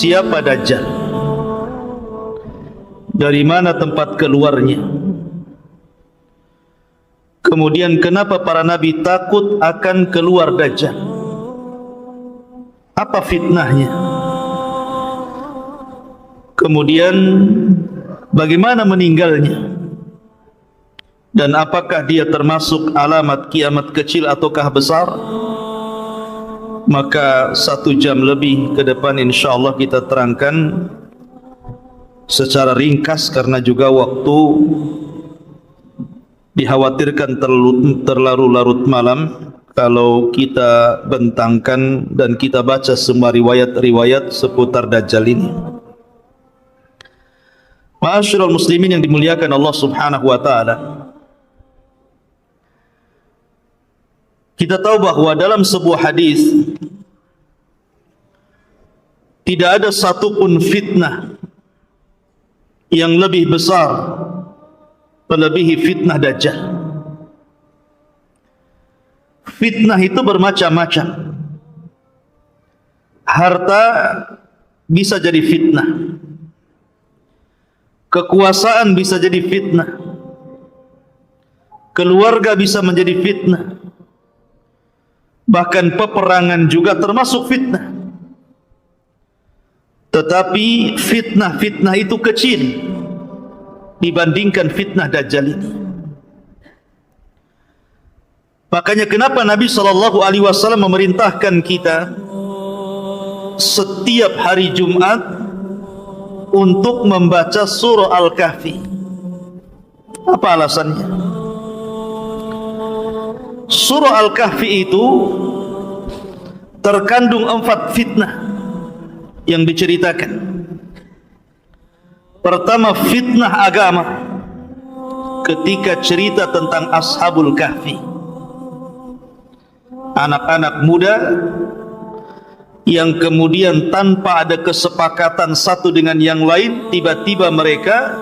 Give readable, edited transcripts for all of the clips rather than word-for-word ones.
siapa Dajjal, dari mana tempat keluarnya, kemudian kenapa para nabi takut akan keluar Dajjal, apa fitnahnya, kemudian bagaimana meninggalnya, dan apakah dia termasuk alamat kiamat kecil ataukah besar. Maka 1 jam lebih ke depan insyaallah kita terangkan secara ringkas, karena juga waktu dikhawatirkan terlalu larut malam kalau kita bentangkan dan kita baca semua riwayat-riwayat seputar Dajjal ini. Ma'asyiral muslimin yang dimuliakan Allah Subhanahu wa taala, kita tahu bahwa dalam sebuah hadis tidak ada satupun fitnah yang lebih besar melebihi fitnah Dajjal. Fitnah itu bermacam-macam. Harta bisa jadi fitnah, kekuasaan bisa jadi fitnah, keluarga bisa menjadi fitnah, bahkan peperangan juga termasuk fitnah. Tetapi fitnah-fitnah itu kecil dibandingkan fitnah Dajjal ini. Makanya kenapa Nabi SAW memerintahkan kita setiap hari Jumat untuk membaca surah Al-Kahfi. Apa alasannya? Surah Al-Kahfi itu terkandung 4 fitnah yang diceritakan. Pertama, fitnah agama ketika cerita tentang Ashabul Kahfi, anak-anak muda yang kemudian tanpa ada kesepakatan satu dengan yang lain, tiba-tiba mereka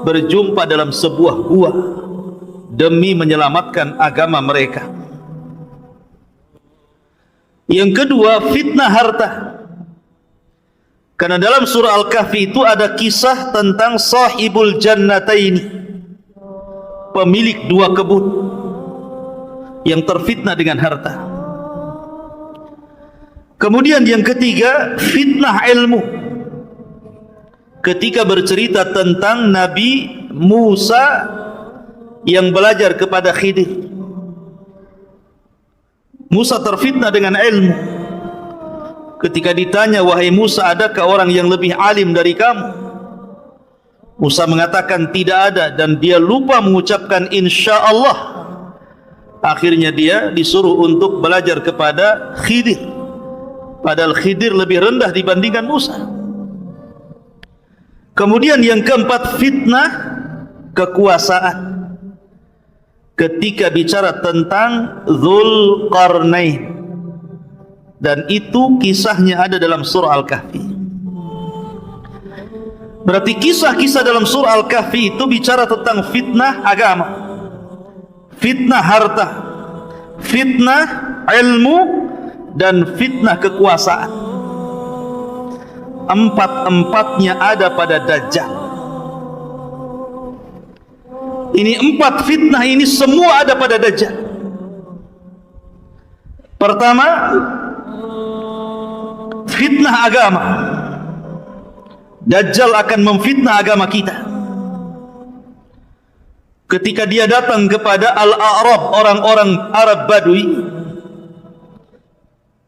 berjumpa dalam sebuah gua demi menyelamatkan agama mereka. Yang kedua, fitnah harta, karena dalam surah Al-Kahfi itu ada kisah tentang sahibul jannataini, pemilik 2 kebun yang terfitnah dengan harta. Kemudian yang ketiga, fitnah ilmu, ketika bercerita tentang Nabi Musa yang belajar kepada Khidir. Musa terfitnah dengan ilmu. Ketika ditanya, wahai Musa, adakah orang yang lebih alim dari kamu? Musa mengatakan tidak ada, dan dia lupa mengucapkan insya Allah. Akhirnya dia disuruh untuk belajar kepada Khidir, padahal Khidir lebih rendah dibandingkan Musa. Kemudian yang keempat, fitnah kekuasaan, ketika bicara tentang Dzulqarnain, dan itu kisahnya ada dalam surah Al-Kahfi. Berarti kisah-kisah dalam surah Al-Kahfi itu bicara tentang fitnah agama, fitnah harta, fitnah ilmu, dan fitnah kekuasaan. 4-4-nya ada pada Dajjal. Ini 4 fitnah ini semua ada pada Dajjal. Pertama, fitnah agama. Dajjal akan memfitnah agama kita. Ketika dia datang kepada Al-A'rab, orang-orang Arab Badui,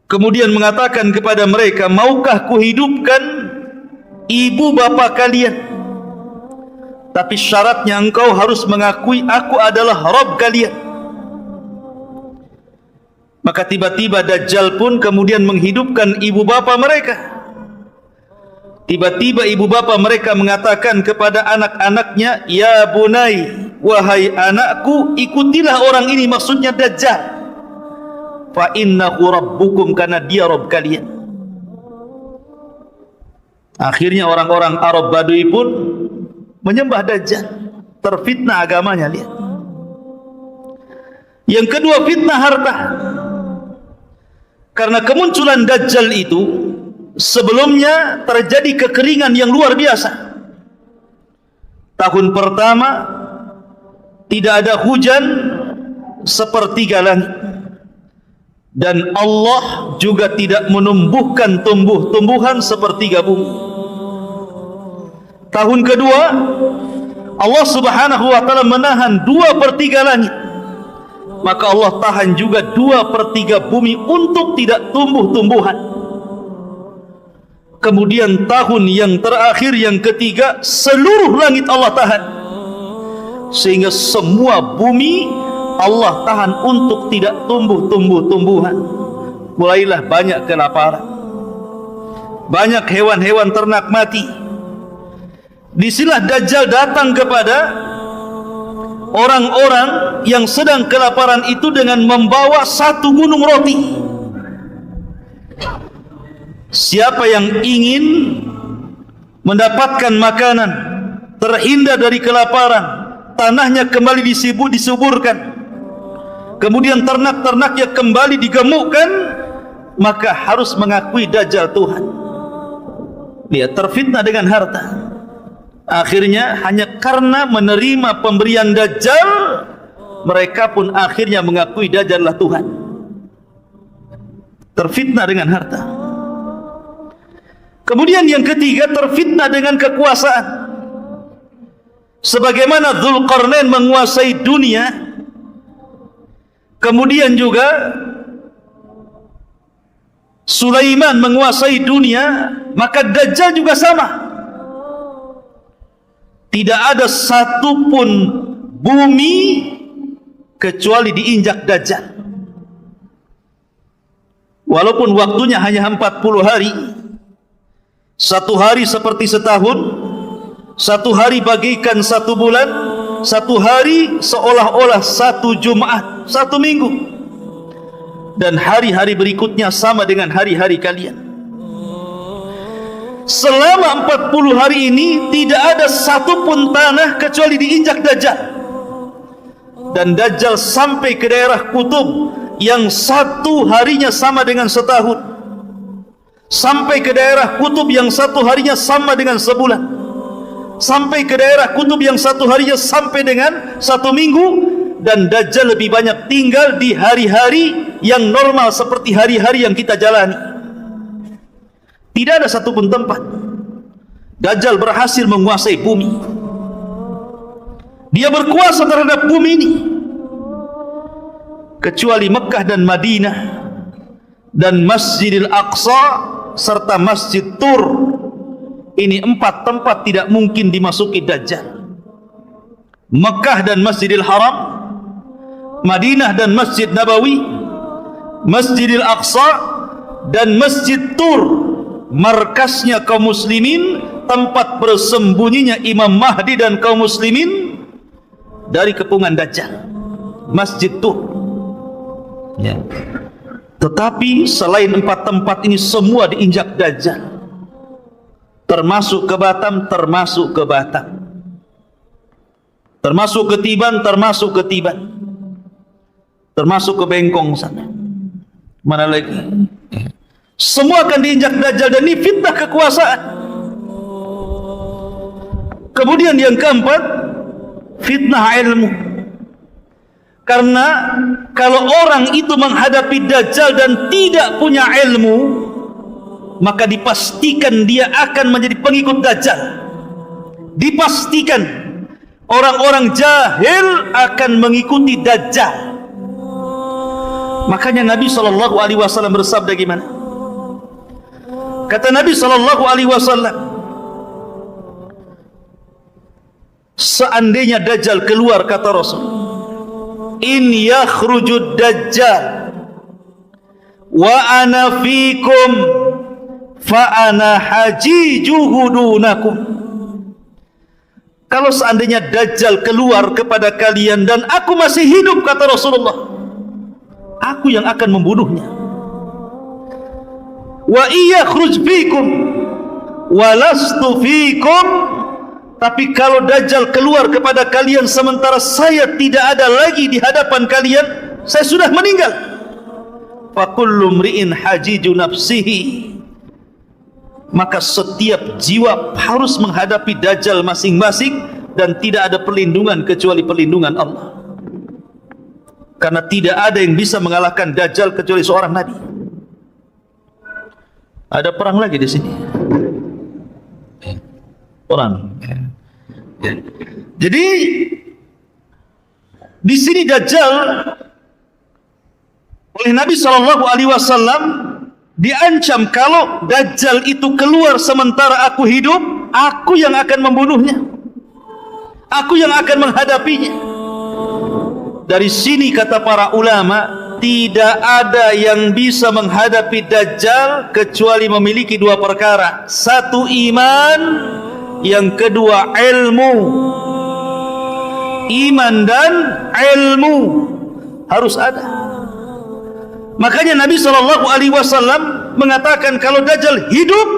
kemudian mengatakan kepada mereka, maukah kuhidupkan ibu bapa kalian, tapi syaratnya engkau harus mengakui aku adalah Rabb kalian. Maka tiba-tiba Dajjal pun kemudian menghidupkan ibu bapa mereka. Tiba-tiba ibu bapa mereka mengatakan kepada anak-anaknya, ya bunai, wahai anakku, ikutilah orang ini, maksudnya Dajjal. Fa innahu rabbukum, karena dia Rabb kalian. Akhirnya orang-orang Arab Badui pun menyembah Dajjal, terfitnah agamanya. Lihat. Yang kedua, fitnah harta. Karena kemunculan Dajjal itu sebelumnya terjadi kekeringan yang luar biasa. Tahun pertama tidak ada hujan sepertiga langit, dan Allah juga tidak menumbuhkan tumbuh-tumbuhan sepertiga bumi. Tahun kedua Allah subhanahu wa ta'ala menahan 2/3 langit, maka Allah tahan juga 2/3 bumi untuk tidak tumbuh-tumbuhan. Kemudian tahun yang terakhir, yang ketiga, seluruh langit Allah tahan, sehingga semua bumi Allah tahan untuk tidak tumbuh-tumbuhan. Mulailah banyak kelaparan, banyak hewan-hewan ternak mati. Disinilah Dajjal datang kepada orang-orang yang sedang kelaparan itu dengan membawa satu gunung roti. Siapa yang ingin mendapatkan makanan, terhindar dari kelaparan, tanahnya kembali disuburkan, kemudian ternak-ternaknya kembali digemukkan, maka harus mengakui Dajjal Tuhan. Dia terfitnah dengan harta. Akhirnya hanya karena menerima pemberian Dajjal, mereka pun akhirnya mengakui Dajjallah Tuhan. Terfitnah dengan harta. Kemudian yang ketiga, terfitnah dengan kekuasaan. Sebagaimana Dzulqarnain menguasai dunia, kemudian juga Sulaiman menguasai dunia, maka Dajjal juga sama. Tidak ada satupun bumi kecuali diinjak Dajjal. Walaupun waktunya hanya 40 hari, satu hari seperti setahun, satu hari bagikan satu bulan, satu hari seolah-olah satu Jumat, satu minggu, dan hari-hari berikutnya sama dengan hari-hari kalian. Selama 40 hari ini tidak ada satupun tanah kecuali diinjak Dajjal. Dan Dajjal sampai ke daerah kutub yang satu harinya sama dengan setahun, sampai ke daerah kutub yang satu harinya sama dengan sebulan, sampai ke daerah kutub yang satu harinya sampai dengan satu minggu. Dan Dajjal lebih banyak tinggal di hari-hari yang normal seperti hari-hari yang kita jalani. Tidak ada satupun tempat Dajjal berhasil menguasai bumi. Dia berkuasa terhadap bumi ini, kecuali Mekah dan Madinah dan Masjidil Aqsa serta Masjid Tur. Ini 4 tempat tidak mungkin dimasuki Dajjal. Mekah dan Masjidil Haram, Madinah dan Masjid Nabawi, Masjidil Aqsa dan Masjid Tur, markasnya kaum muslimin, tempat bersembunyinya Imam Mahdi dan kaum muslimin dari kepungan Dajjal. Masjid Tur, ya. Tetapi selain 4 tempat ini semua diinjak Dajjal, termasuk ke Batam, termasuk ke Batam, termasuk ke Tiban, termasuk ke Tiban, termasuk ke Bengkong sana. Mana lagi? Semua akan diinjak Dajjal, dan ini fitnah kekuasaan. Kemudian yang keempat, fitnah ilmu. Karena kalau orang itu menghadapi Dajjal dan tidak punya ilmu, maka dipastikan dia akan menjadi pengikut Dajjal. Dipastikan orang-orang jahil akan mengikuti Dajjal. Makanya Nabi SAW bersabda gimana? Kata Nabi SAW, seandainya Dajjal keluar, kata Rasul, in yakhrujud Dajjal wa ana fikum fa ana hajijuhu dunakum. Kalau seandainya Dajjal keluar kepada kalian dan aku masih hidup, kata Rasulullah, aku yang akan membunuhnya. Wa iya khruj fikum wa lastu fikum, tapi kalau Dajjal keluar kepada kalian sementara saya tidak ada lagi di hadapan kalian, saya sudah meninggal. Fa kullu mri'in hajiju nafsihi, maka setiap jiwa harus menghadapi Dajjal masing-masing, dan tidak ada perlindungan kecuali perlindungan Allah. Karena tidak ada yang bisa mengalahkan Dajjal kecuali seorang Nabi. Ada perang lagi di sini. Perang. Jadi di sini Dajjal oleh Nabi SAW diancam, kalau Dajjal itu keluar sementara aku hidup, aku yang akan membunuhnya, aku yang akan menghadapinya. Dari sini kata para ulama, tidak ada yang bisa menghadapi Dajjal kecuali memiliki dua perkara. Satu, iman. Yang kedua, ilmu. Iman dan ilmu harus ada. Makanya Nabi SAW mengatakan, kalau Dajjal hidup,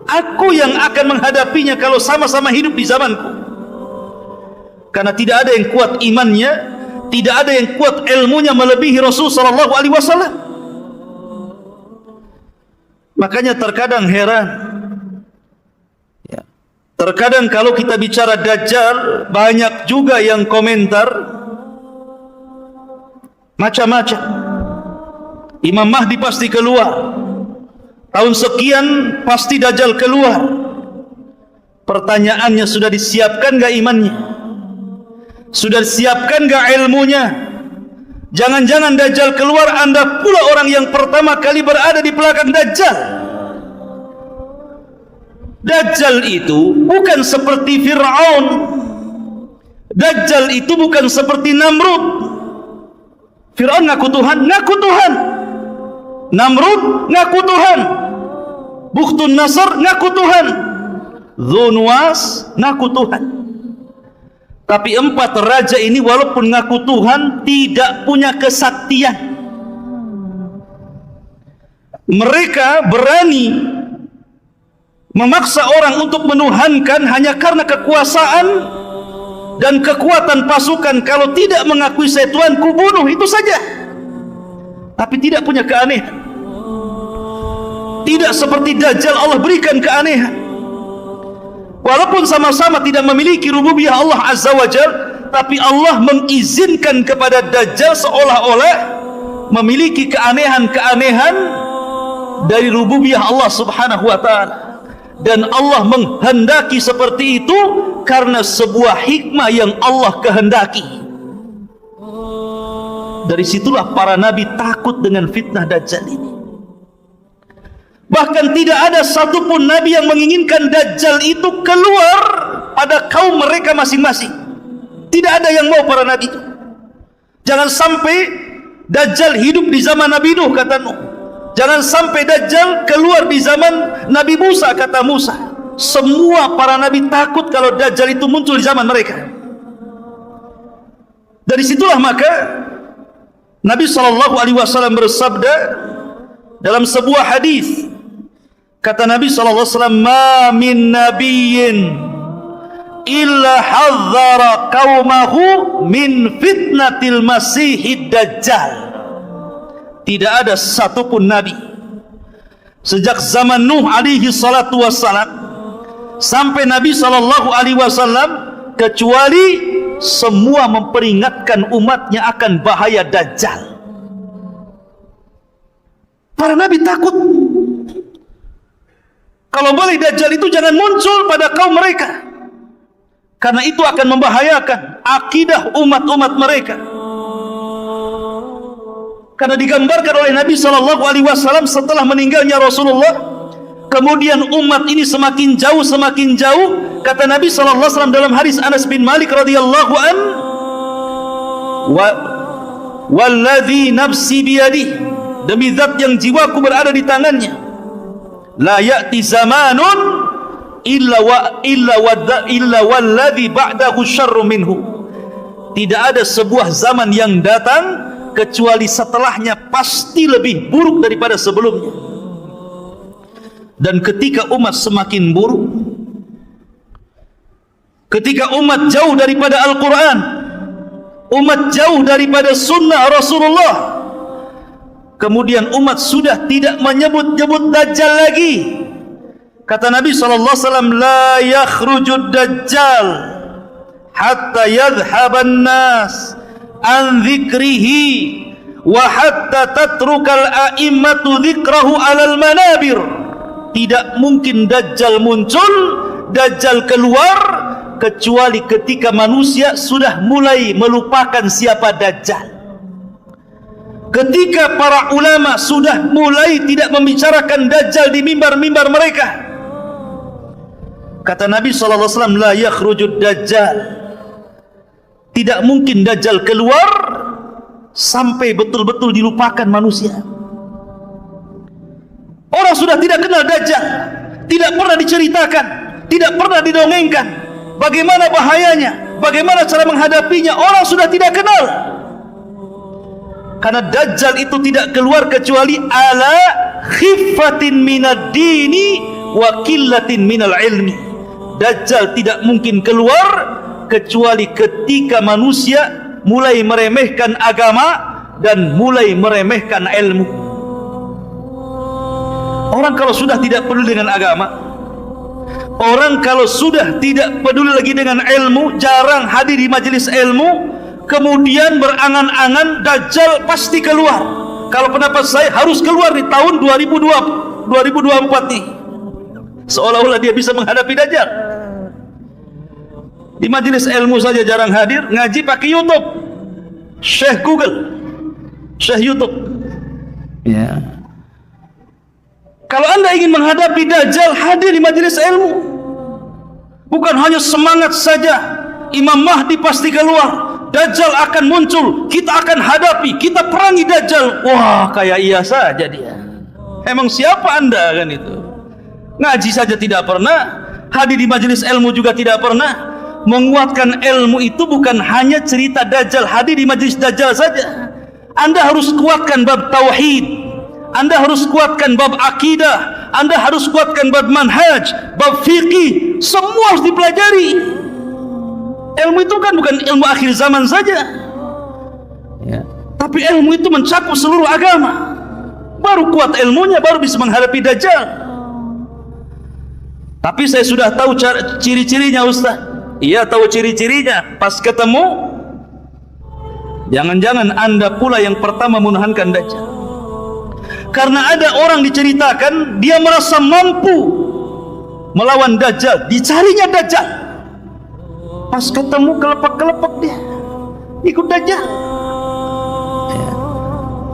aku yang akan menghadapinya kalau sama-sama hidup di zamanku. Karena tidak ada yang kuat imannya, tidak ada yang kuat ilmunya melebihi Rasulullah SAW. Makanya terkadang heran, terkadang kalau kita bicara Dajjal, banyak juga yang komentar macam-macam. Imam Mahdi pasti keluar, tahun sekian pasti Dajjal keluar. Pertanyaannya, sudah disiapkan gak imannya? Sudah disiapkan gak ilmunya? Jangan-jangan Dajjal keluar, Anda pula orang yang pertama kali berada di belakang Dajjal. Dajjal itu bukan seperti Fir'aun. Dajjal itu bukan seperti Namrud. Fir'aun ngaku Tuhan, ngaku Tuhan. Namrud ngaku Tuhan. Bukhtun Nasr ngaku Tuhan. Dzunwas ngaku Tuhan. Tapi empat raja ini walaupun ngaku Tuhan, tidak punya kesaktian. Mereka berani memaksa orang untuk menuhankan hanya karena kekuasaan dan kekuatan pasukan. Kalau tidak mengakui saya Tuhan, kubunuh, itu saja. Tapi tidak punya keanehan. Tidak seperti Dajjal, Allah berikan keanehan. Walaupun sama-sama tidak memiliki rububiyah Allah Azza wa Jal, tapi Allah mengizinkan kepada Dajjal seolah-olah memiliki keanehan-keanehan dari rububiyah Allah Subhanahu wa ta'ala. Dan Allah menghendaki seperti itu karena sebuah hikmah yang Allah kehendaki. Dari situlah para nabi takut dengan fitnah Dajjal ini. Bahkan tidak ada satupun nabi yang menginginkan Dajjal itu keluar pada kaum mereka masing-masing. Tidak ada yang mau para nabi itu. Jangan sampai Dajjal hidup di zaman Nabi Nuh, kata Nuh. Jangan sampai Dajjal keluar di zaman Nabi Musa, kata Musa. Semua para nabi takut kalau Dajjal itu muncul di zaman mereka. Dari situlah maka Nabi SAW bersabda dalam sebuah hadis, kata Nabi SAW, "Ma min nabiyyin illa hadzara qaumahu min fitnatil masihid dajjal." Tidak ada satupun nabi sejak zaman Nuh alaihi salatu wassalam sampai Nabi SAW kecuali semua memperingatkan umatnya akan bahaya Dajjal. Para nabi takut kalau boleh Dajjal itu jangan muncul pada kaum mereka, karena itu akan membahayakan akidah umat-umat mereka. Karena digambarkan oleh Nabi SAW setelah meninggalnya Rasulullah, kemudian umat ini semakin jauh, semakin jauh. Kata Nabi SAW dalam hadis Anas bin Malik radhiyallahu an, "Walladzi nafsi biyadihi," demi zat yang jiwaku berada di tangannya, "La ya'ti zamanun illa walladzi ba'dahu syarru minhu." Tidak ada sebuah zaman yang datang kecuali setelahnya pasti lebih buruk daripada sebelumnya. Dan ketika umat semakin buruk, ketika umat jauh daripada Al-Quran, umat jauh daripada sunnah Rasulullah, kemudian umat sudah tidak menyebut-nyebut Dajjal lagi, Kata Nabi SAW, la yakhrujud dajjal hatta yadhhaban nas an dhikrihi wa hatta tatrukal a'immatu dhikrahu alal manabir. Tidak mungkin dajjal muncul, dajjal keluar, kecuali ketika manusia sudah mulai melupakan siapa dajjal. Ketika para ulama sudah mulai tidak membicarakan dajjal di mimbar-mimbar mereka. Kata Nabi SAW, la yakhrujud dajjal. Tidak mungkin dajjal keluar sampai betul-betul dilupakan manusia. Orang sudah tidak kenal dajjal, tidak pernah diceritakan, tidak pernah didongengkan bagaimana bahayanya, bagaimana cara menghadapinya. Orang sudah tidak kenal. Karena dajjal itu tidak keluar kecuali ala khiffatin minad dini wa qillatin minal ilmi. Dajjal tidak mungkin keluar kecuali ketika manusia mulai meremehkan agama dan mulai meremehkan ilmu. Orang kalau sudah tidak peduli dengan agama, orang kalau sudah tidak peduli lagi dengan ilmu, jarang hadir di majelis ilmu, kemudian berangan-angan dajjal pasti keluar. Kalau pendapat saya harus keluar di tahun 2024 nih. Seolah-olah dia bisa menghadapi dajjal. Di majelis ilmu saja jarang hadir, ngaji pakai YouTube, Syekh Google, Syekh YouTube. Ya. Kalau anda ingin menghadapi dajjal, hadir di majelis ilmu. Bukan hanya semangat saja, Imam Mahdi pasti keluar, dajjal akan muncul, kita akan hadapi, kita perangi dajjal. Wah, kayak iya saja dia. Emang siapa anda kan itu? Ngaji saja tidak pernah, hadir di majelis ilmu juga tidak pernah. Menguatkan ilmu itu bukan hanya cerita dajjal, hadir di majelis dajjal saja. Anda harus kuatkan bab tauhid, Anda harus kuatkan bab akidah, Anda harus kuatkan bab manhaj, bab fikih, semua harus dipelajari. Ilmu itu kan bukan ilmu akhir zaman saja ya. Tapi ilmu itu mencakup seluruh agama. Baru kuat ilmunya, baru bisa menghadapi dajjal. Tapi saya sudah tahu ciri-cirinya Ustaz. Iya, tahu ciri-cirinya. Pas ketemu, jangan-jangan anda pula yang pertama menahankan dajjal. Karena ada orang diceritakan dia merasa mampu melawan dajjal, dicarinya dajjal. Pas ketemu kelepak-kelepak dia ikut dajjal ya.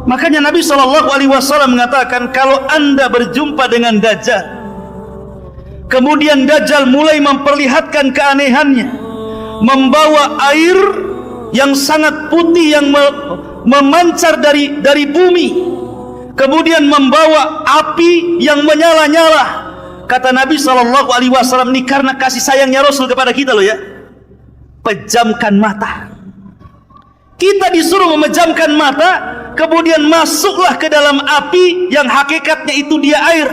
Makanya Nabi SAW mengatakan, kalau anda berjumpa dengan dajjal, kemudian dajjal mulai memperlihatkan keanehannya, membawa air yang sangat putih yang memancar dari bumi, kemudian membawa api yang menyala-nyala. Kata Nabi SAW, ini karena kasih sayangnya Rasul kepada kita loh ya. Pejamkan mata. Kita disuruh memejamkan mata, kemudian masuklah ke dalam api yang hakikatnya itu dia air.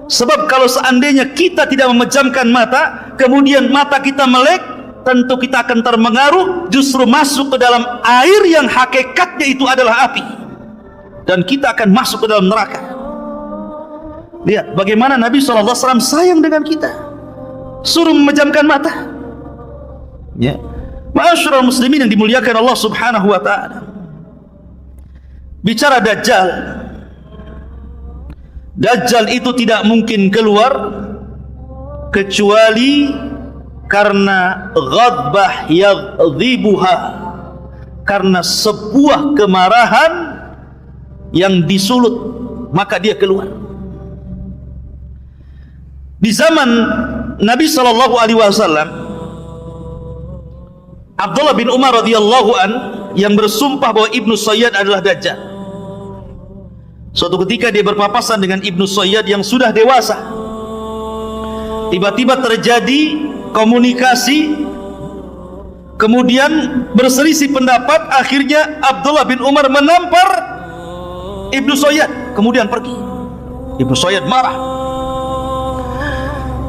Sebab kalau seandainya kita tidak memejamkan mata, kemudian mata kita melek, tentu kita akan terpengaruh, justru masuk ke dalam air yang hakikatnya itu adalah api, dan kita akan masuk ke dalam neraka. Lihat bagaimana Nabi SAW sayang dengan kita, suruh memejamkan mata ya. Ma'asyiral muslimin yang dimuliakan Allah Subhanahu wa ta'ala. Bicara dajjal, dajjal itu tidak mungkin keluar kecuali karena ghadbah yaghdhibuha, karena sebuah kemarahan yang disulut, maka dia keluar. Di zaman Nabi SAW, Abdullah bin Umar radhiyallahu an yang bersumpah bahwa Ibnu Sayyad adalah dajjal. Suatu ketika dia berpapasan dengan Ibnu Sayyad yang sudah dewasa. Tiba-tiba terjadi komunikasi, kemudian berselisih pendapat. Akhirnya Abdullah bin Umar menampar Ibnu Sayyad, kemudian pergi. Ibnu Sayyad marah,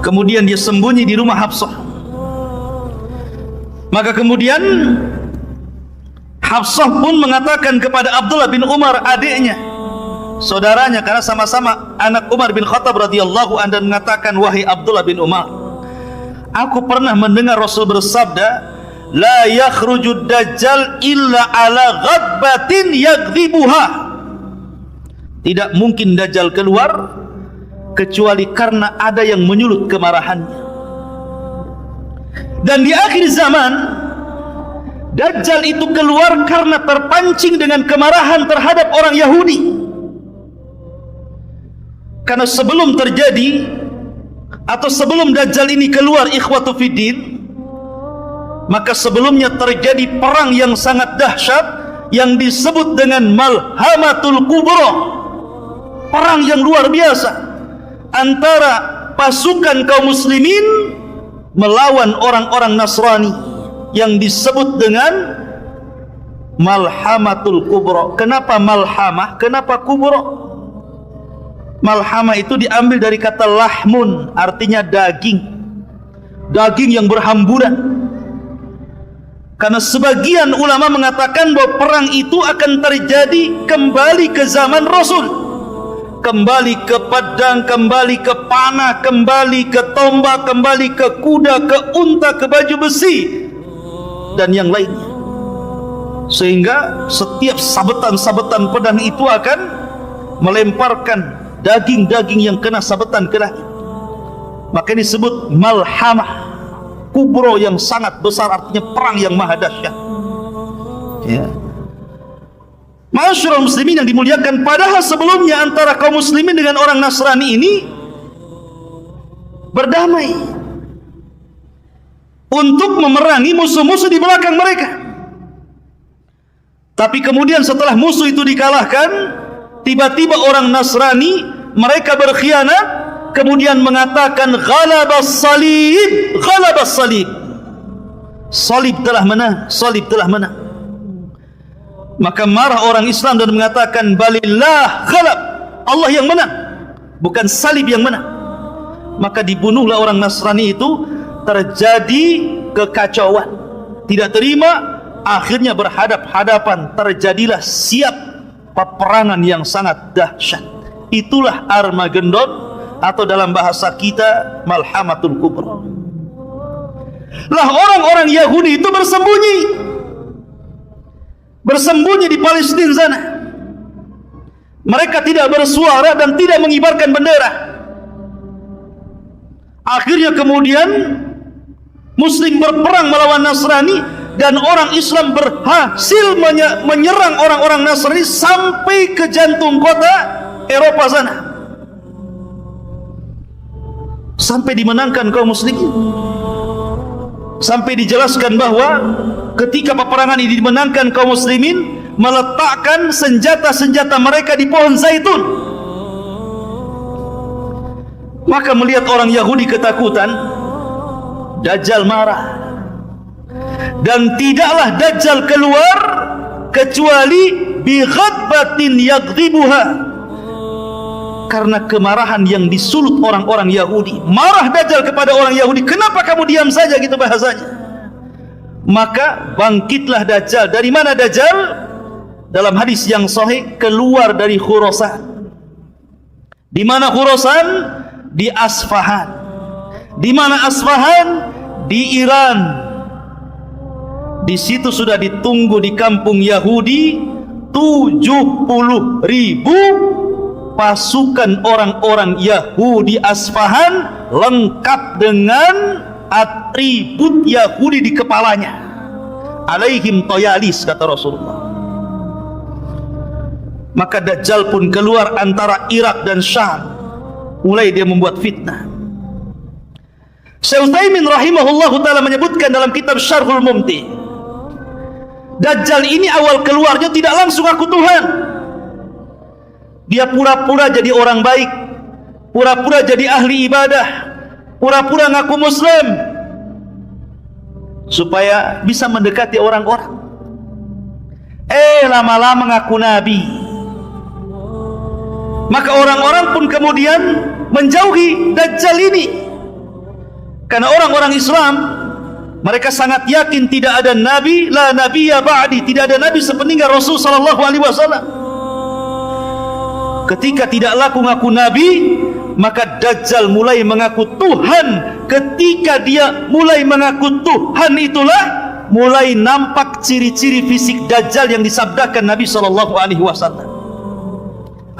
kemudian dia sembunyi di rumah Hafsah. Maka kemudian Hafsah pun mengatakan kepada Abdullah bin Umar adiknya, saudaranya karena sama-sama anak Umar bin Khattab radhiyallahu anhu, dan mengatakan, wahai Abdullah bin Umar, aku pernah mendengar Rasul bersabda, la yakhrujud dajjal illa ala ghadbatin yaghdhibuha. Tidak mungkin dajjal keluar kecuali karena ada yang menyulut kemarahannya. Dan di akhir zaman dajjal itu keluar karena terpancing dengan kemarahan terhadap orang Yahudi. Karena sebelum terjadi atau sebelum dajjal ini keluar, ikhwatu fiddin, maka sebelumnya terjadi perang yang sangat dahsyat yang disebut dengan Malhamatul Kubra. Perang yang luar biasa antara pasukan kaum muslimin melawan orang-orang Nasrani yang disebut dengan Malhamatul Kubra. Kenapa Malhamah? Kenapa Kubra? Malhamah itu diambil dari kata lahmun, artinya daging. Daging yang berhamburan. Karena sebagian ulama mengatakan bahwa perang itu akan terjadi kembali ke zaman Rasul, kembali ke pedang, kembali ke panah, kembali ke tombak, kembali ke kuda, ke unta, ke baju besi dan yang lainnya. Sehingga setiap sabetan-sabetan pedang itu akan melemparkan daging-daging yang kena sabetan ke langit. Maka ini disebut Malhamah Kubro, yang sangat besar, artinya perang yang maha dahsyat. Ya. Ma'asyiral muslimin yang dimuliakan, padahal sebelumnya antara kaum muslimin dengan orang Nasrani ini berdamai untuk memerangi musuh-musuh di belakang mereka. Tapi kemudian setelah musuh itu dikalahkan, tiba-tiba orang Nasrani, mereka berkhianat, kemudian mengatakan ghalabas salib, ghalabas salib. Salib telah menang, salib telah menang. Maka marah orang Islam dan mengatakan balillah ghalab, Allah yang menang, bukan salib yang menang. Maka dibunuhlah orang Nasrani itu. Terjadi kekacauan, tidak terima, akhirnya berhadap-hadapan, terjadilah siap peperangan yang sangat dahsyat. Itulah Armageddon, atau dalam bahasa kita Malhamatul Kubra. Lah orang-orang Yahudi itu bersembunyi di Palestina sana. Mereka tidak bersuara dan tidak mengibarkan bendera. Akhirnya kemudian Muslim berperang melawan Nasrani, dan orang Islam berhasil menyerang orang-orang Nasrani sampai ke jantung kota Eropa sana, sampai dimenangkan kaum muslimin. Sampai dijelaskan bahwa ketika peperangan ini dimenangkan, kaum muslimin meletakkan senjata-senjata mereka di pohon zaitun. Maka melihat orang Yahudi ketakutan, Dajjal marah, dan tidaklah Dajjal keluar kecuali bi ghadbatin yaghdhibuha, karena kemarahan yang disulut orang-orang Yahudi. Marah Dajjal kepada orang Yahudi, kenapa kamu diam saja, gitu bahasanya. Maka bangkitlah Dajjal. Dari mana Dajjal? Dalam hadis yang sahih, keluar dari Khurasan. Di mana Khurasan? Di Asfahan. Di mana Asfahan? Di Iran. Di situ sudah ditunggu di kampung Yahudi 70.000 pasukan orang-orang Yahudi Asfahan, lengkap dengan atribut Yahudi di kepalanya. Alaihim toyalis, kata Rasulullah. Maka Dajjal pun keluar antara Irak dan Syam. Mulai dia membuat fitnah. Syekh Utsaimin rahimahullahu ta'ala menyebutkan dalam kitab Syarhul Mumti, Dajjal ini awal keluarnya tidak langsung aku Tuhan. Dia pura-pura jadi orang baik, pura-pura jadi ahli ibadah, pura-pura ngaku Muslim, supaya bisa mendekati orang-orang. Lama-lama ngaku Nabi. Maka orang-orang pun kemudian menjauhi Dajjal ini. Karena orang-orang Islam, mereka sangat yakin tidak ada nabi, la nabiyya ba'di, tidak ada nabi sepeninggal Rasul sallallahu alaihi wasallam. Ketika tidak laku ngaku nabi, maka Dajjal mulai mengaku Tuhan. Ketika dia mulai mengaku Tuhan, itulah mulai nampak ciri-ciri fisik Dajjal yang disabdakan Nabi SAW.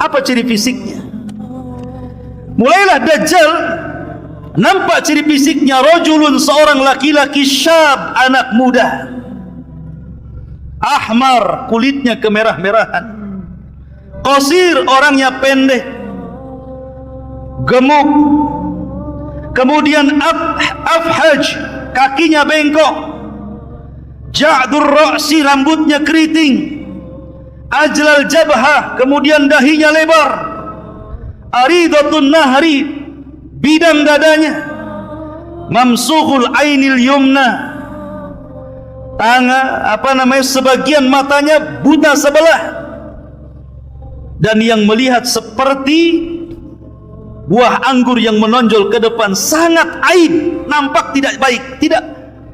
Apa ciri fisiknya? Mulailah Dajjal nampak ciri fisiknya, rajulun, seorang laki-laki, syab, anak muda, ahmar, kulitnya kemerah-merahan, qasir, orangnya pendek, gemuk, kemudian afhaj, kakinya bengkok, ja'dur ra'si, rambutnya keriting, ajlal jabhah, kemudian dahinya lebar, aridatun nahri, bidang dadanya, mamsuhul ainil yumna, sebagian matanya buta sebelah, dan yang melihat seperti buah anggur yang menonjol ke depan, sangat aib, nampak tidak baik, tidak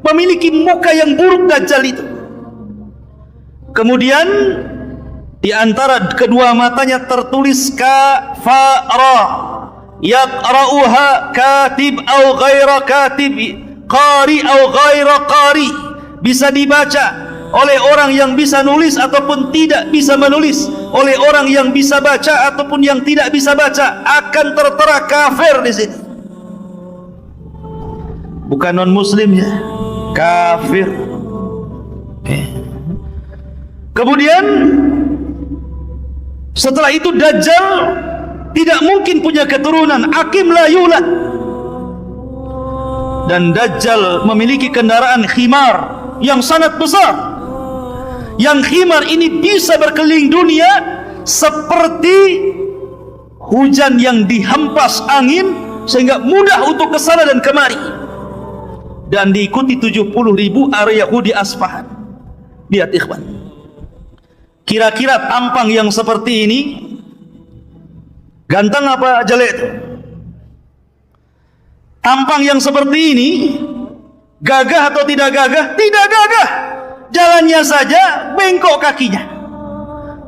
memiliki muka yang buruk Dajjal itu. Kemudian di antara kedua matanya tertulis kafara, yaqra'uha katib au ghaira katib, qari au ghaira qari, bisa dibaca oleh orang yang bisa nulis ataupun tidak bisa menulis, oleh orang yang bisa baca ataupun yang tidak bisa baca, akan tertera kafir di sini. Bukan non muslim ya, kafir. Kemudian setelah itu Dajjal tidak mungkin punya keturunan, akim la yulad. Dan Dajjal memiliki kendaraan khimar yang sangat besar. Yang khimar ini bisa berkeliling dunia seperti hujan yang dihempas angin, sehingga mudah untuk kesana dan kemari, dan diikuti 70.000 area Yahudi Asfahan. Lihat ikhwan, kira-kira tampang yang seperti ini ganteng apa jelek itu? Tampang yang seperti ini gagah atau tidak gagah? Tidak gagah. Jalannya saja bengkok kakinya.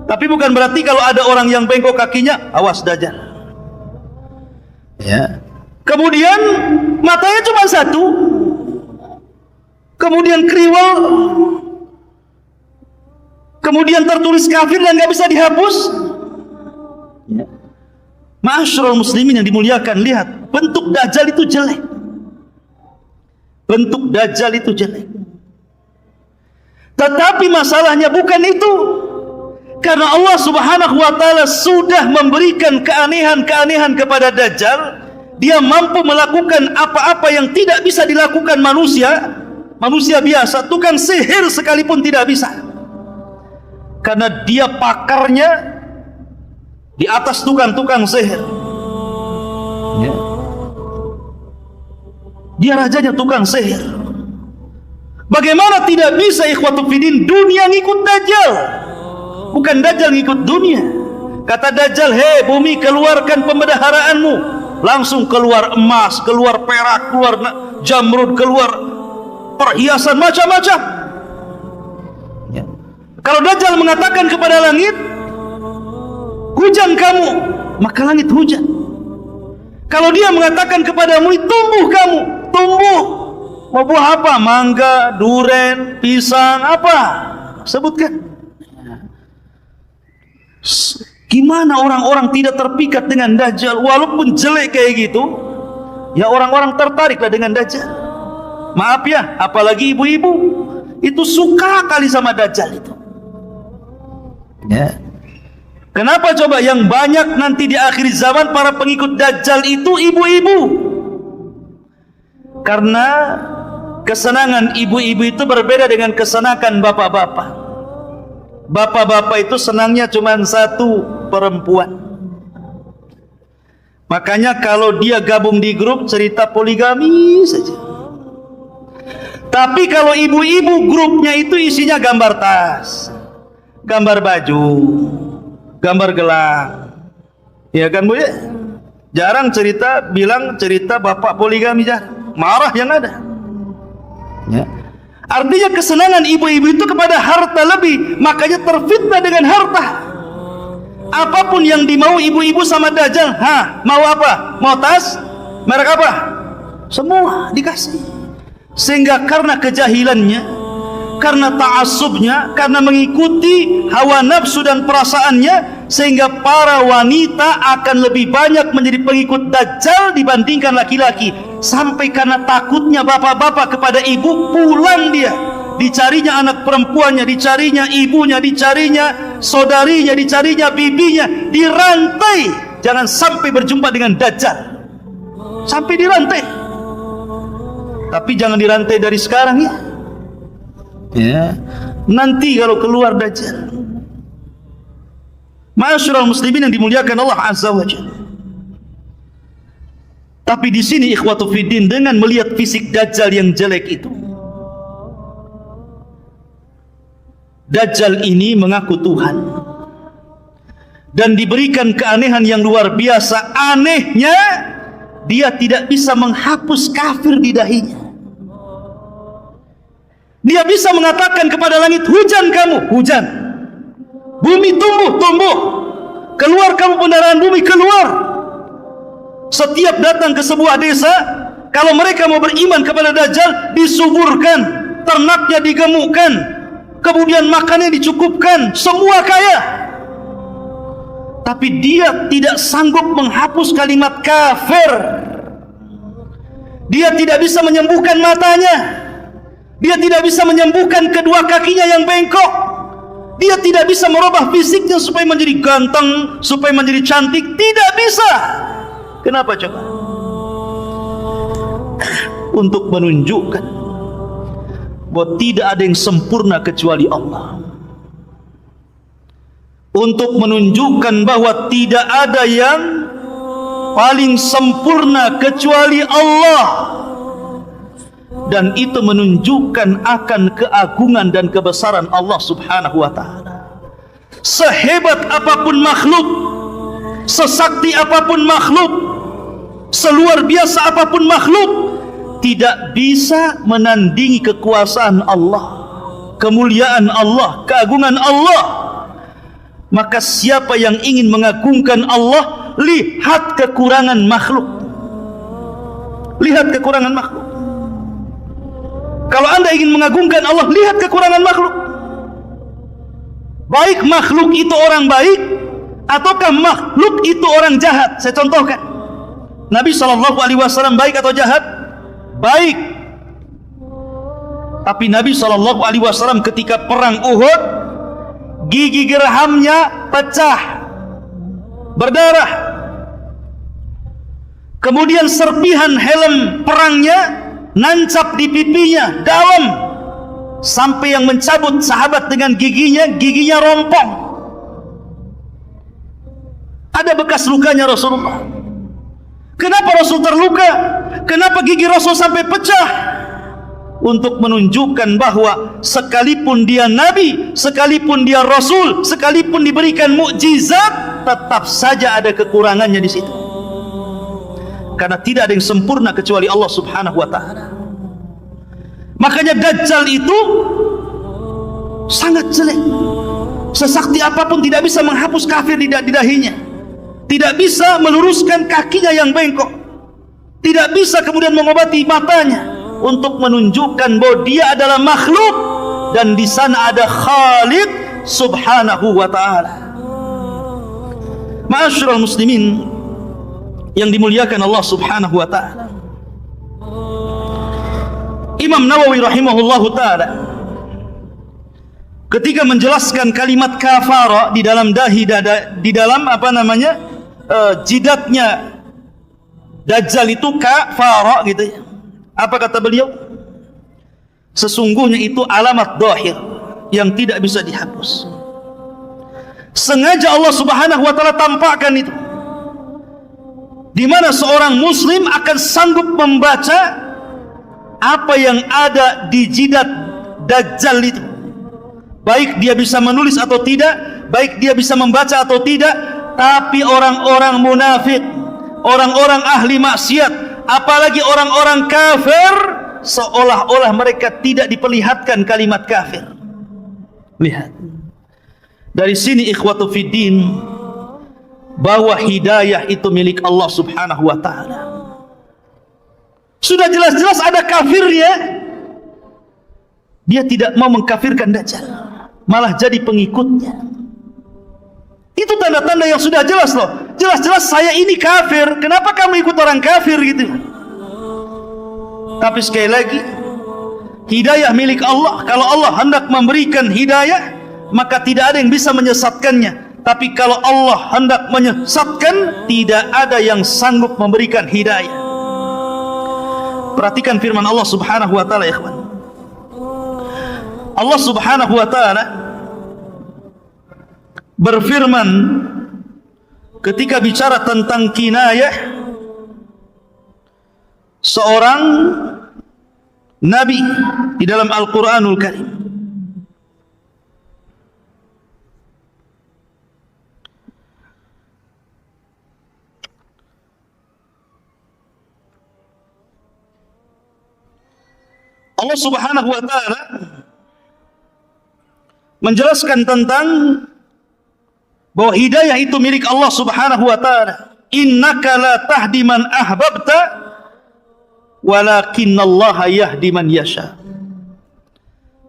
Tapi bukan berarti kalau ada orang yang bengkok kakinya, awas Dajjal. Ya. Kemudian matanya cuma satu. Kemudian kriwel. Kemudian tertulis kafir dan nggak bisa dihapus. Ya. Ma'asyiral muslimin yang dimuliakan, lihat bentuk Dajjal itu jelek. Bentuk Dajjal itu jelek. Tetapi masalahnya bukan itu. Karena Allah Subhanahu wa ta'ala sudah memberikan keanehan-keanehan kepada Dajjal. Dia mampu melakukan apa-apa yang tidak bisa dilakukan manusia. Manusia biasa, tukang sihir sekalipun tidak bisa. Karena dia pakarnya di atas tukang-tukang sihir. Ya. Dia rajanya tukang sihir. Bagaimana tidak bisa ikhwatu fiddin, dunia ngikut Dajjal, bukan Dajjal ngikut dunia. Kata Dajjal, hei bumi, keluarkan pembendaharaanmu. Langsung keluar emas, keluar perak, keluar jamrud, keluar perhiasan macam-macam. Ya. Kalau Dajjal mengatakan kepada langit, hujan kamu, maka langit hujan. Kalau dia mengatakan kepadamu, tumbuh kamu, tumbuh. Mau buah apa? Mangga, duren, pisang, apa? Sebutkan. Gimana orang-orang tidak terpikat dengan Dajjal? Walaupun jelek kayak gitu, ya orang-orang tertariklah dengan Dajjal. Maaf ya, apalagi ibu-ibu, itu suka kali sama Dajjal itu. Ya. Kenapa coba yang banyak nanti di akhir zaman para pengikut Dajjal itu ibu-ibu? Karena kesenangan ibu-ibu itu berbeda dengan kesenangan bapak-bapak. Bapak-bapak itu senangnya cuma satu, perempuan. Makanya kalau dia gabung di grup cerita poligami saja. Tapi kalau ibu-ibu grupnya itu isinya gambar tas, gambar baju, gambar gelang. Ya kan Bu ya? Jarang bilang cerita bapak poligami, jarang. Marah yang ada. Ya. Artinya kesenangan ibu-ibu itu kepada harta lebih, makanya terfitnah dengan harta. Apapun yang dimau ibu-ibu sama Dajjal, mau apa? Mau tas? Merek apa? Semua dikasih. Sehingga karena kejahilannya, karena ta'assubnya, karena mengikuti hawa nafsu dan perasaannya, sehingga para wanita akan lebih banyak menjadi pengikut Dajjal dibandingkan laki-laki. Sampai karena takutnya bapak-bapak kepada ibu, pulang dia, dicarinya anak perempuannya, dicarinya ibunya, dicarinya saudarinya, dicarinya bibinya, dirantai, jangan sampai berjumpa dengan Dajjal, sampai dirantai. Tapi jangan dirantai dari sekarang ya, nanti kalau keluar Dajjal. Ma'asyiral muslimin yang dimuliakan Allah Azza wa Jalla. Tapi di sini ikhwatu fiddin, dengan melihat fisik Dajjal yang jelek itu, Dajjal ini mengaku Tuhan dan diberikan keanehan yang luar biasa. Anehnya, dia tidak bisa menghapus kafir di dahinya. Dia bisa mengatakan kepada langit, hujan kamu, hujan. Bumi tumbuh, tumbuh. Keluar kamu pendaraan bumi, keluar. Setiap datang ke sebuah desa, kalau mereka mau beriman kepada Dajjal, disuburkan, ternaknya digemukkan, kemudian makannya dicukupkan, semua kaya. Tapi dia tidak sanggup menghapus kalimat kafir. Dia tidak bisa menyembuhkan matanya. Dia tidak bisa menyembuhkan kedua kakinya yang bengkok. Dia tidak bisa merubah fisiknya supaya menjadi ganteng, supaya menjadi cantik. Tidak bisa. Kenapa coba? Untuk menunjukkan bahwa tidak ada yang sempurna kecuali Allah. Untuk menunjukkan bahwa tidak ada yang paling sempurna kecuali Allah. Dan itu menunjukkan akan keagungan dan kebesaran Allah Subhanahu wa ta'ala. Sehebat apapun makhluk, sesakti apapun makhluk, seluar biasa apapun makhluk, tidak bisa menandingi kekuasaan Allah, kemuliaan Allah, keagungan Allah. Maka siapa yang ingin mengagungkan Allah, lihat kekurangan makhluk. Lihat kekurangan makhluk. Kalau anda ingin mengagungkan Allah, lihat kekurangan makhluk. Baik makhluk itu orang baik, ataukah makhluk itu orang jahat. Saya contohkan, Nabi SAW baik atau jahat? Baik. Tapi Nabi SAW ketika perang Uhud, gigi gerhamnya pecah, berdarah. Kemudian serpihan helm perangnya nancap di pipinya dalam, sampai yang mencabut sahabat dengan giginya rompong. Ada bekas lukanya Rasulullah. Kenapa Rasul terluka? Kenapa gigi Rasul sampai pecah? Untuk menunjukkan bahwa sekalipun dia Nabi, sekalipun dia Rasul, sekalipun diberikan mukjizat, tetap saja ada kekurangannya di situ. Karena tidak ada yang sempurna kecuali Allah Subhanahu wa ta'ala. Makanya Dajjal itu sangat jelek. Sesakti apapun tidak bisa menghapus kafir di dahinya. Tidak bisa meluruskan kakinya yang bengkok. Tidak bisa kemudian mengobati matanya, untuk menunjukkan bahwa dia adalah makhluk dan di sana ada Khaliq Subhanahu wa ta'ala. Ma'asyiral muslimin yang dimuliakan Allah Subhanahu wa ta'ala, Imam Nawawi rahimahullahu ta'ala ketika menjelaskan kalimat kafara di dalam di dalam jidatnya Dajjal itu kafara gitu ya. Apa kata beliau? Sesungguhnya itu alamat dhahir yang tidak bisa dihapus. Sengaja Allah Subhanahu wa ta'ala tampakkan itu, di mana seorang muslim akan sanggup membaca apa yang ada di jidat Dajjal itu. Baik dia bisa menulis atau tidak, baik dia bisa membaca atau tidak. Tapi orang-orang munafik, orang-orang ahli maksiat, apalagi orang-orang kafir, seolah-olah mereka tidak diperlihatkan kalimat kafir. Lihat. Dari sini ikhwatu fiddin, bahwa hidayah itu milik Allah Subhanahu wa ta'ala. Sudah jelas-jelas ada kafirnya, dia tidak mau mengkafirkan Dajjal, malah jadi pengikutnya. Itu tanda-tanda yang sudah jelas loh. Jelas-jelas saya ini kafir, kenapa kamu ikut orang kafir gitu. Tapi sekali lagi, hidayah milik Allah. Kalau Allah hendak memberikan hidayah, maka tidak ada yang bisa menyesatkannya. Tapi kalau Allah hendak menyesatkan, tidak ada yang sanggup memberikan hidayah. Perhatikan firman Allah Subhanahu wa ta'ala, ya ikhwan. Allah Subhanahu wa ta'ala berfirman ketika bicara tentang kinayah seorang nabi di dalam Al-Quranul Karim. Allah Subhanahu wa ta'ala menjelaskan tentang bahwa hidayah itu milik Allah Subhanahu wa ta'ala. Innaka la tahdi man ahbabta walakinallaha yahdi man yasha.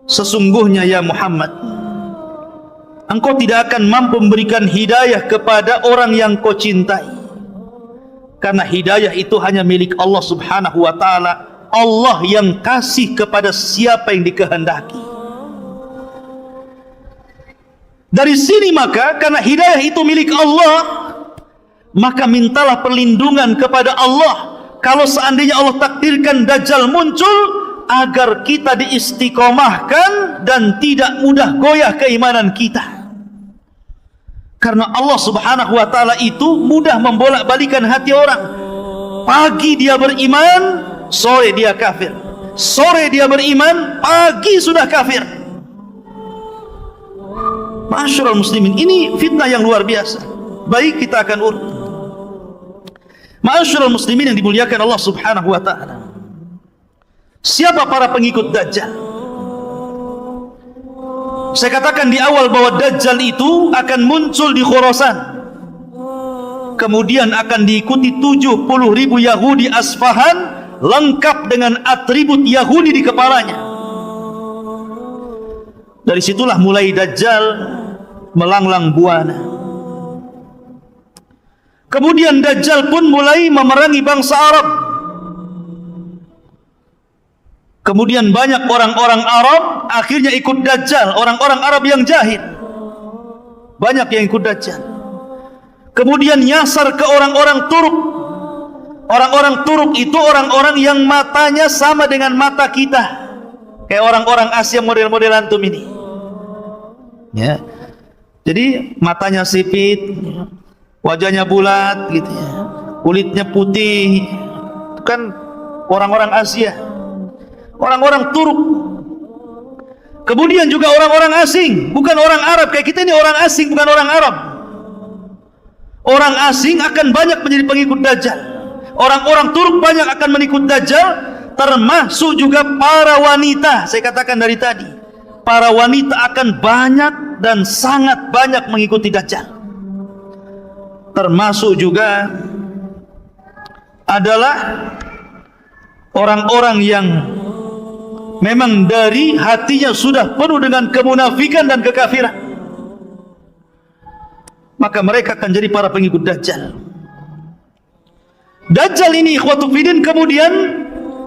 Sesungguhnya ya Muhammad, engkau tidak akan mampu memberikan hidayah kepada orang yang kau cintai, karena hidayah itu hanya milik Allah Subhanahu wa ta'ala. Allah yang kasih kepada siapa yang dikehendaki. Dari sini maka, karena hidayah itu milik Allah, maka mintalah perlindungan kepada Allah. Kalau seandainya Allah takdirkan Dajjal muncul, agar kita diistiqomahkan dan tidak mudah goyah keimanan kita. Karena Allah Subhanahu wa ta'ala itu mudah membolak-balikan hati orang. Pagi dia beriman, sore dia kafir. Sore dia beriman, pagi sudah kafir. Ma'asyiral muslimin, ini fitnah yang luar biasa. Baik, kita akan urut. Ma'asyiral muslimin yang dimuliakan Allah Subhanahu wa ta'ala, siapa para pengikut Dajjal? Saya katakan di awal bahwa Dajjal itu akan muncul di Khurasan, kemudian akan diikuti 70.000 Yahudi Asfahan, lengkap dengan atribut Yahudi di kepalanya. Dari situlah mulai Dajjal melanglang buana. Kemudian Dajjal pun mulai memerangi bangsa Arab. Kemudian banyak orang-orang Arab akhirnya ikut Dajjal, orang-orang Arab yang jahil. Banyak yang ikut Dajjal. Kemudian nyasar ke orang-orang Turk. Orang-orang Turk itu orang-orang yang matanya sama dengan mata kita. Kayak orang-orang Asia model-model antum ini. Ya. Jadi matanya sipit, wajahnya bulat gitu ya. Kulitnya putih. Itu kan orang-orang Asia. Orang-orang Turk. Kemudian juga orang-orang asing, bukan orang Arab. Kayak kita ini orang asing, bukan orang Arab. Orang asing akan banyak menjadi pengikut Dajjal. Orang-orang Turk banyak akan mengikut Dajjal, termasuk juga para wanita. Saya katakan dari tadi, para wanita akan banyak dan sangat banyak mengikuti Dajjal. Termasuk juga adalah orang-orang yang memang dari hatinya sudah penuh dengan kemunafikan dan kekafiran. Maka mereka akan jadi para pengikut Dajjal. Dajjal ini ikhwatu fiddin kemudian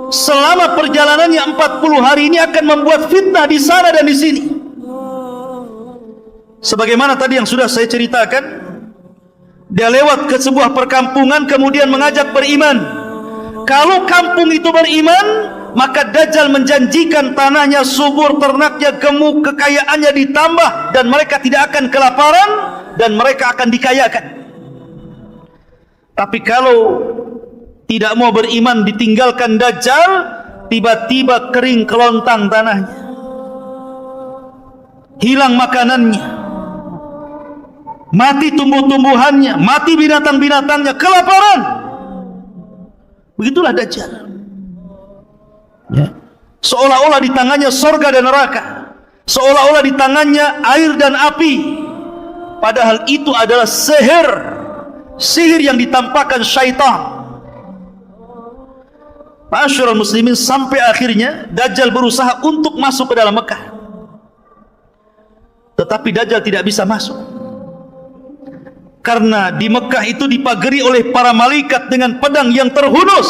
selama perjalanannya 40 hari ini akan membuat fitnah di sana dan di sini. Sebagaimana tadi yang sudah saya ceritakan, dia lewat ke sebuah perkampungan kemudian mengajak beriman. Kalau kampung itu beriman, maka Dajjal menjanjikan tanahnya subur, ternaknya gemuk, kekayaannya ditambah, dan mereka tidak akan kelaparan dan mereka akan dikayakan. Tapi kalau tidak mau beriman, ditinggalkan Dajjal, tiba-tiba kering kelontang tanahnya, hilang makanannya, mati tumbuh-tumbuhannya, mati binatang-binatangnya, kelaparan. Begitulah Dajjal. Ya. Seolah-olah di tangannya sorga dan neraka, seolah-olah di tangannya air dan api. Padahal itu adalah sihir, sihir yang ditampakkan syaitan. Ma'asyiral muslimin, sampai akhirnya Dajjal berusaha untuk masuk ke dalam Mekah, tetapi Dajjal tidak bisa masuk karena di Mekah itu dipagari oleh para malaikat dengan pedang yang terhunus.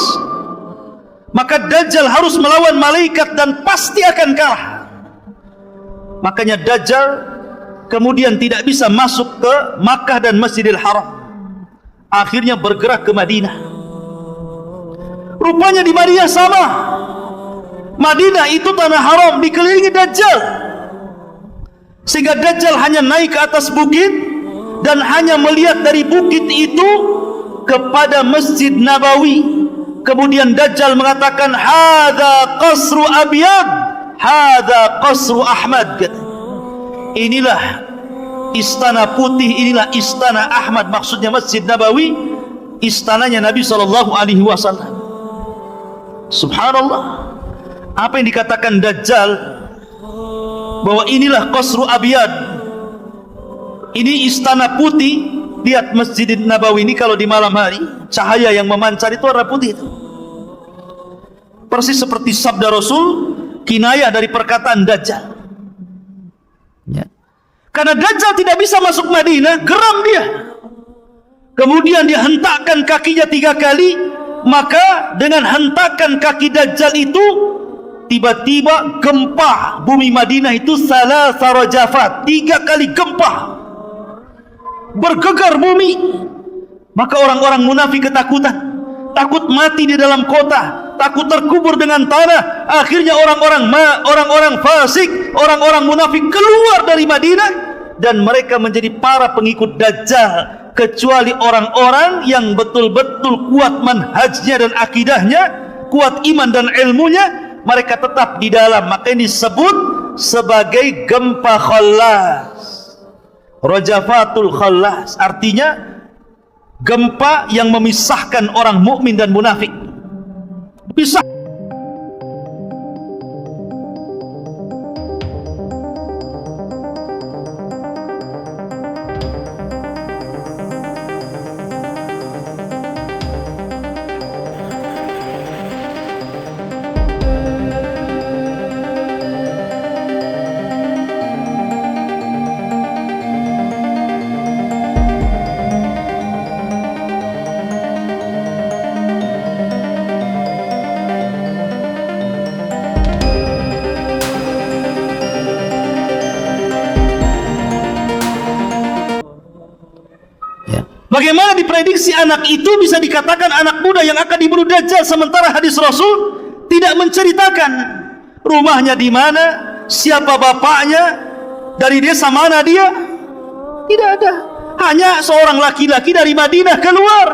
Maka Dajjal harus melawan malaikat dan pasti akan kalah. Makanya Dajjal kemudian tidak bisa masuk ke Makkah dan Masjidil Haram, akhirnya bergerak ke Madinah. Rupanya di Madinah sama. Madinah itu tanah haram, dikelilingi Dajjal, sehingga Dajjal hanya naik ke atas bukit dan hanya melihat dari bukit itu kepada Masjid Nabawi. Kemudian Dajjal mengatakan, hadza qasru abyad, hadza qasru Ahmad. Inilah istana putih, inilah istana Ahmad. Maksudnya Masjid Nabawi, istananya Nabi SAW. Subhanallah, apa yang dikatakan Dajjal bahwa inilah qasru abyad, ini istana putih. Lihat Masjid Nabawi ini kalau di malam hari, cahaya yang memancar itu warna putih itu. Persis seperti sabda Rasul, kinayah dari perkataan Dajjal. Ya. Karena Dajjal tidak bisa masuk Madinah, geram dia. Kemudian dia hentakkan kakinya 3 kali. Maka dengan hentakan kaki Dajjal itu, tiba-tiba gempa bumi Madinah itu salasa rajafat, 3 kali gempa, bergegar bumi. Maka orang-orang munafik ketakutan, takut mati di dalam kota, takut terkubur dengan tanah. Akhirnya orang-orang fasik, orang-orang munafik keluar dari Madinah, dan mereka menjadi para pengikut Dajjal, kecuali orang-orang yang betul-betul kuat manhajnya dan akidahnya, kuat iman dan ilmunya, mereka tetap di dalam. Maka ini disebut sebagai gempa khallas, rajafatul khallas, artinya gempa yang memisahkan orang mukmin dan munafik. Pisah. Bagaimana diprediksi anak itu bisa dikatakan anak muda yang akan dibunuh Dajjal, sementara hadis Rasul tidak menceritakan rumahnya di mana, siapa bapaknya, dari desa mana dia? Tidak ada. Hanya seorang laki-laki dari Madinah keluar.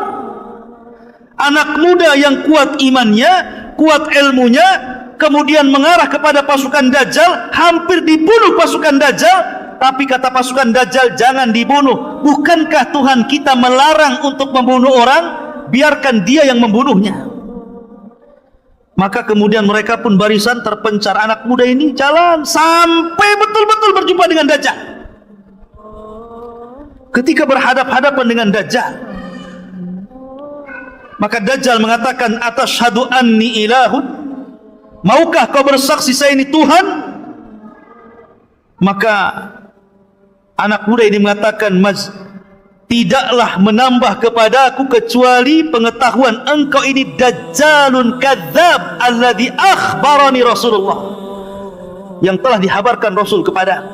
Anak muda yang kuat imannya, kuat ilmunya, kemudian mengarah kepada pasukan Dajjal, hampir dibunuh pasukan Dajjal. Tapi kata pasukan Dajjal, jangan dibunuh. Bukankah Tuhan kita melarang untuk membunuh orang? Biarkan dia yang membunuhnya. Maka kemudian mereka pun barisan terpencar. Anak muda ini jalan sampai betul-betul berjumpa dengan Dajjal. Ketika berhadap-hadapan dengan Dajjal, maka Dajjal mengatakan, atasyhadu anni ilahun, maukah kau bersaksi saya ini Tuhan? Maka anak muda ini mengatakan, tidaklah menambah kepadaku kecuali pengetahuan engkau ini dajjalun kadzab alladzi akhbarani Rasulullah, yang telah dihabarkan Rasul kepada.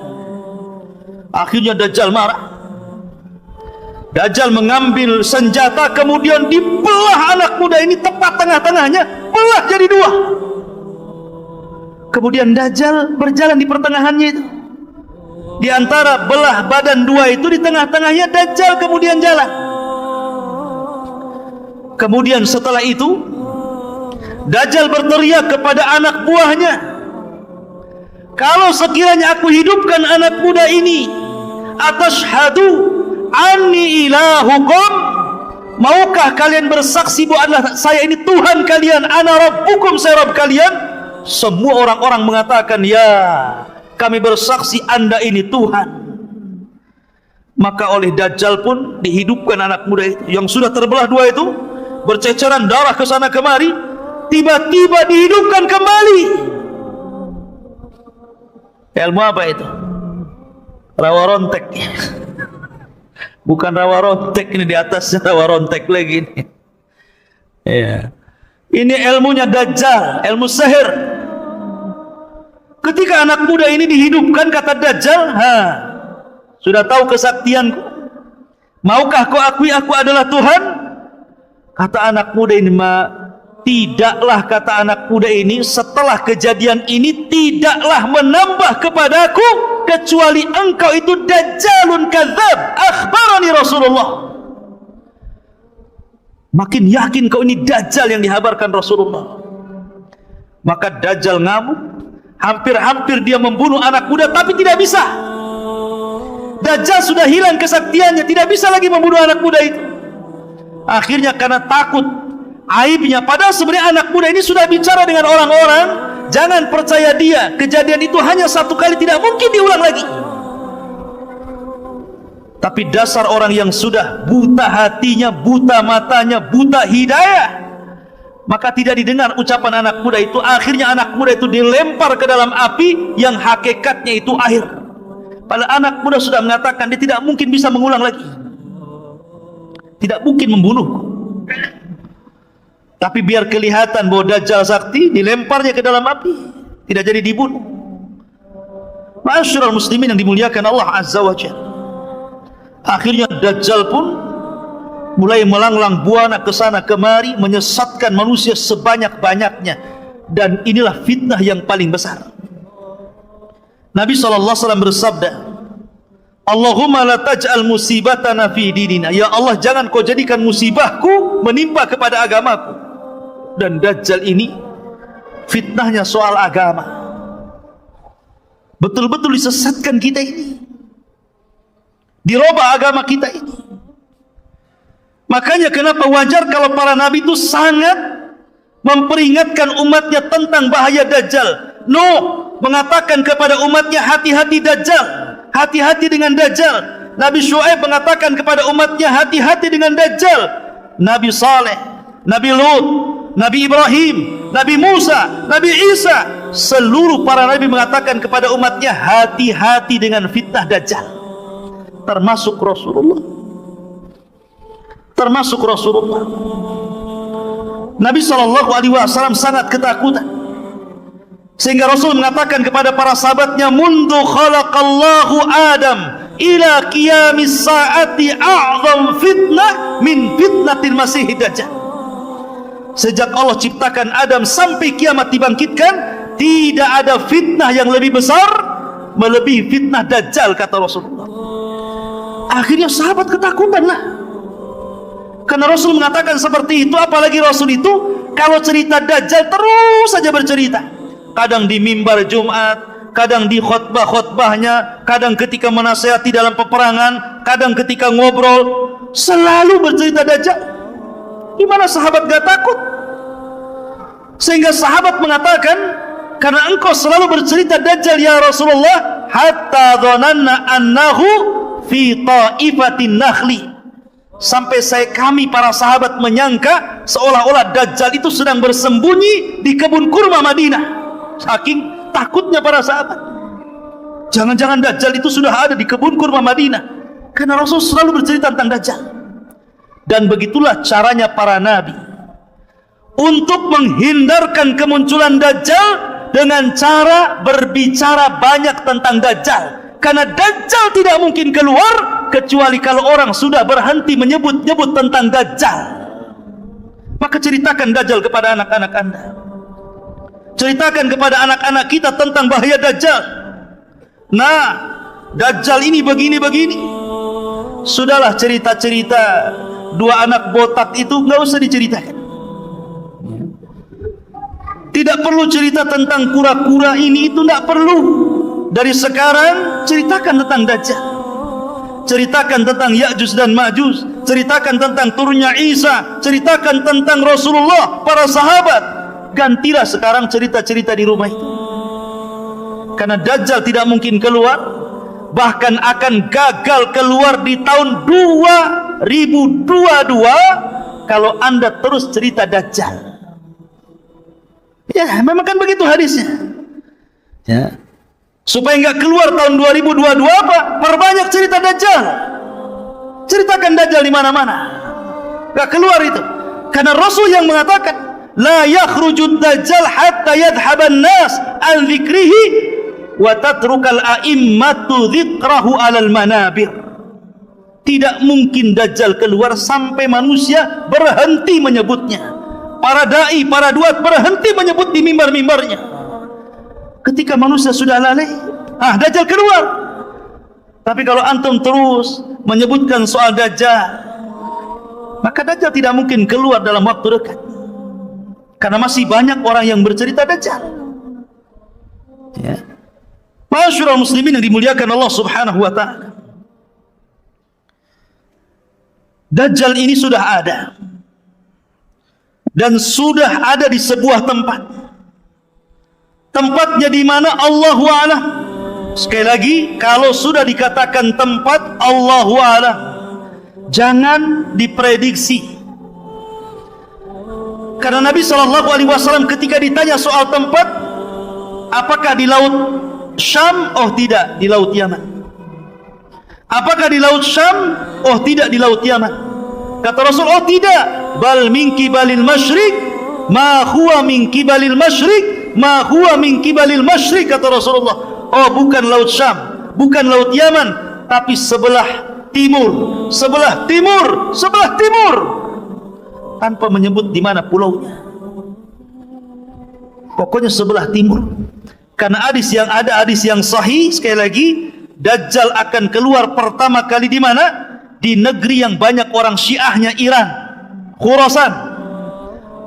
Akhirnya Dajjal marah. Dajjal mengambil senjata, kemudian dibelah anak muda ini tepat tengah-tengahnya, belah jadi 2. Kemudian Dajjal berjalan di pertengahannya itu. Di antara belah badan 2 itu, di tengah-tengahnya Dajjal kemudian jalan. Kemudian setelah itu Dajjal berteriak kepada anak buahnya, kalau sekiranya aku hidupkan anak muda ini, atasyhadu anni ilahukum, maukah kalian bersaksi bahwa saya ini Tuhan kalian, ana rabbukum, saya Rabb kalian? Semua orang-orang mengatakan, ya, kami bersaksi Anda ini Tuhan. Maka oleh Dajjal pun dihidupkan anak muda itu yang sudah terbelah dua itu, berceceran darah ke sana kemari, tiba-tiba dihidupkan kembali. Ilmu apa itu? Rawa rontek. Bukan rawa rontek, ini di atasnya rawa rontek lagi ini. Ya. Ini ilmunya Dajjal, ilmu sihir. Ketika anak muda ini dihidupkan, kata Dajjal, sudah tahu kesaktianku? Maukah kau akui aku adalah Tuhan? Kata anak muda ini, tidaklah, kata anak muda ini, setelah kejadian ini tidaklah menambah kepadaku kecuali engkau itu Dajjalun kadzab, akhbarani Rasulullah. Makin yakin kau ini Dajjal yang dihabarkan Rasulullah. Maka Dajjal ngamuk, hampir-hampir dia membunuh anak muda, tapi tidak bisa. Dajjal sudah hilang kesaktiannya, tidak bisa lagi membunuh anak muda itu. Akhirnya karena takut aibnya, padahal sebenarnya anak muda ini sudah bicara dengan orang-orang, jangan percaya dia, kejadian itu hanya satu kali, tidak mungkin diulang lagi. Tapi dasar orang yang sudah buta hatinya, buta matanya, buta hidayah, maka tidak didengar ucapan anak muda itu. Akhirnya anak muda itu dilempar ke dalam api yang hakikatnya itu air. Padahal anak muda sudah mengatakan dia tidak mungkin bisa mengulang lagi, tidak mungkin membunuh. Tapi biar kelihatan bahwa Dajjal sakti, dilemparnya ke dalam api, tidak jadi dibunuh. Ma'asyiral muslimin yang dimuliakan Allah Azza wa Jalla. Akhirnya Dajjal pun mulai melanglang buana ke sana kemari, menyesatkan manusia sebanyak-banyaknya. Dan inilah fitnah yang paling besar. Nabi SAW bersabda, Allahumma la taj'al musibatana fi dinina. Ya Allah, jangan kau jadikan musibahku menimpa kepada agamaku. Dan Dajjal ini fitnahnya soal agama. Betul-betul disesatkan kita ini, dirubah agama kita ini. Makanya kenapa wajar kalau para nabi itu sangat memperingatkan umatnya tentang bahaya Dajjal. Nuh mengatakan kepada umatnya, hati-hati Dajjal, hati-hati dengan Dajjal. Nabi Syuaib mengatakan kepada umatnya, hati-hati dengan Dajjal. Nabi Saleh, Nabi Lut, Nabi Ibrahim, Nabi Musa, Nabi Isa, seluruh para nabi mengatakan kepada umatnya, hati-hati dengan fitnah Dajjal. Termasuk Rasulullah. Termasuk Rasulullah. Nabi SAW sangat ketakutan, sehingga Rasul mengatakan kepada para sahabatnya, mundu khalaqallahu Adam ila qiyamis saati a'zam fitnah min fitnatil masih Dajjal. Sejak Allah ciptakan Adam sampai kiamat dibangkitkan, tidak ada fitnah yang lebih besar melebihi fitnah Dajjal, kata Rasulullah. Akhirnya sahabat ketakutan lah, karena Rasul mengatakan seperti itu. Apalagi Rasul itu kalau cerita Dajjal terus saja bercerita, kadang di mimbar Jumat, kadang di khutbah-khutbahnya, kadang ketika menasihati dalam peperangan, kadang ketika ngobrol, selalu bercerita Dajjal. Gimana sahabat gak takut? Sehingga sahabat mengatakan, karena engkau selalu bercerita Dajjal ya Rasulullah, hatta dhananna annahu fi ta'ifatin nakhli, sampai kami para sahabat menyangka seolah-olah Dajjal itu sedang bersembunyi di kebun kurma Madinah. Saking takutnya para sahabat, jangan-jangan Dajjal itu sudah ada di kebun kurma Madinah, karena Rasul selalu bercerita tentang Dajjal. Dan begitulah caranya para nabi untuk menghindarkan kemunculan Dajjal, dengan cara berbicara banyak tentang Dajjal. Karena Dajjal tidak mungkin keluar kecuali kalau orang sudah berhenti menyebut-nyebut tentang Dajjal. Maka ceritakan Dajjal kepada anak-anak Anda, ceritakan kepada anak-anak kita tentang bahaya Dajjal. Nah, Dajjal ini begini-begini. Sudahlah cerita-cerita dua anak botak itu nggak usah diceritakan. Tidak perlu cerita tentang kura-kura ini itu, tidak perlu. Dari sekarang ceritakan tentang Dajjal, ceritakan tentang Ya'juj dan Ma'juj, ceritakan tentang turunnya Isa, ceritakan tentang Rasulullah, para sahabat. Gantilah sekarang cerita-cerita di rumah itu, karena Dajjal tidak mungkin keluar. bahkan akan gagal keluar di tahun 2022 kalau Anda terus cerita Dajjal. Ya, memang kan begitu hadisnya. Ya. Supaya enggak keluar tahun 2022 apa? Perbanyak cerita Dajjal. Ceritakan Dajjal di mana-mana. Enggak keluar itu. Karena Rasul yang mengatakan, la yakhrujud Dajjal hatta yadhhaban nas an dzikrihi wa tatrukal a'immatu dzikrahu 'alal manabir. Tidak mungkin Dajjal keluar sampai manusia berhenti menyebutnya. Para dai, para duat berhenti menyebut di mimbar-mimbarnya. Ketika manusia sudah lalai, Dajjal keluar. Tapi kalau antum terus menyebutkan soal Dajjal, maka Dajjal tidak mungkin keluar dalam waktu dekat. Karena masih banyak orang yang bercerita Dajjal. Ya. Ma'asyiral muslimin yang dimuliakan Allah Subhanahu wa taala. Dajjal ini sudah ada. Dan sudah ada di sebuah tempat. Tempatnya di mana? Allahu a'lam. Sekali lagi, kalau sudah dikatakan tempat, Allahu a'lam. Jangan diprediksi. Karena Nabi SAW ketika ditanya soal tempat, apakah di laut Syam? Oh tidak, di laut Yaman. Apakah di laut Syam? Oh tidak, di laut Yaman. Kata Rasul, oh tidak, bal min kibalil masyriq, ma huwa min kibalil masyriq, ma huwa min kibalil masyriq, kata Rasulullah. Oh bukan laut Syam, bukan laut Yaman, tapi sebelah timur, sebelah timur, sebelah timur, tanpa menyebut di mana pulaunya. Pokoknya sebelah timur. Karena hadis yang ada, hadis yang sahih, sekali lagi, Dajjal akan keluar pertama kali di mana? Di negeri yang banyak orang Syiahnya, Iran, Khurasan.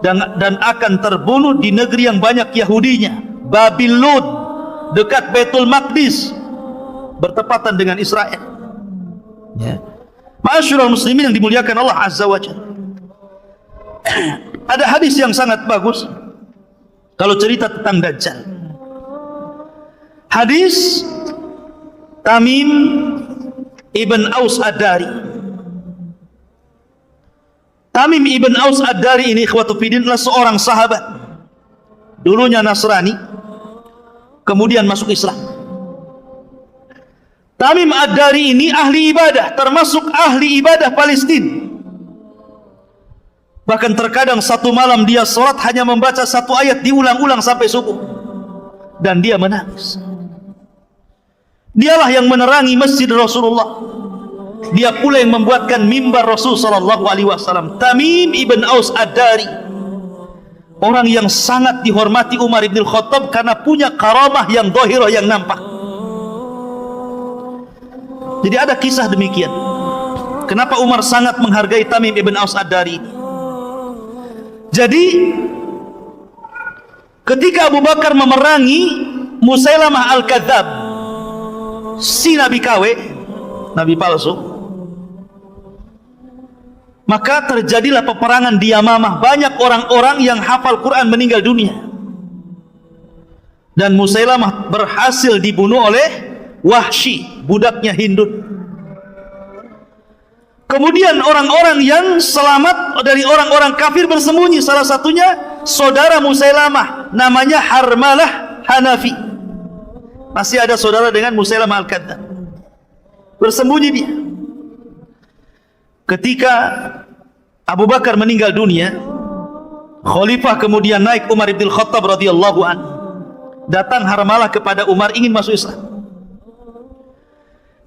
Dan akan terbunuh di negeri yang banyak Yahudinya, Babil Lud, dekat Baitul Maqdis, bertepatan dengan Israel. Ya. Ma'asyiral muslimin yang dimuliakan Allah Azza wa Jalla. Ada hadis yang sangat bagus kalau cerita tentang Dajjal. Hadis Tamim Ibn Aus Ad-Dari. Tamim Ibn Aus Ad-Dari ini, ikhwatu fiddin, adalah seorang sahabat. Dulunya Nasrani, kemudian masuk Islam. Tamim Ad-Dari ini ahli ibadah, termasuk ahli ibadah Palestina. Bahkan terkadang satu malam dia sholat hanya membaca satu ayat diulang-ulang sampai subuh. Dan dia menangis. Dialah yang menerangi masjid Rasulullah. Dia pula yang membuatkan mimbar Rasul sallallahu alaihi wasallam. Tamim Ibn Aus Ad-Dari, orang yang sangat dihormati Umar Ibn Khattab karena punya karamah yang zahirah, yang nampak. Jadi ada kisah demikian. Kenapa Umar sangat menghargai Tamim Ibn Aus Ad-Dari ini? Jadi ketika Abu Bakar memerangi Musailamah Al-Kadzab, si Nabi KW, Nabi palsu, maka terjadilah peperangan di Yamamah. Banyak orang-orang yang hafal Quran meninggal dunia. Dan Musailamah berhasil dibunuh oleh Wahsy, budaknya Hindun. Kemudian orang-orang yang selamat dari orang-orang kafir bersembunyi. Salah satunya saudara Musailamah, namanya Harmalah Hanafi. Masih ada saudara dengan Musailamah Al-Kadzab, bersembunyi dia. Ketika Abu Bakar meninggal dunia, khalifah kemudian naik, Umar Ibn Khattab radhiyallahu anhu. Datang Harmalah kepada Umar, ingin masuk Islam.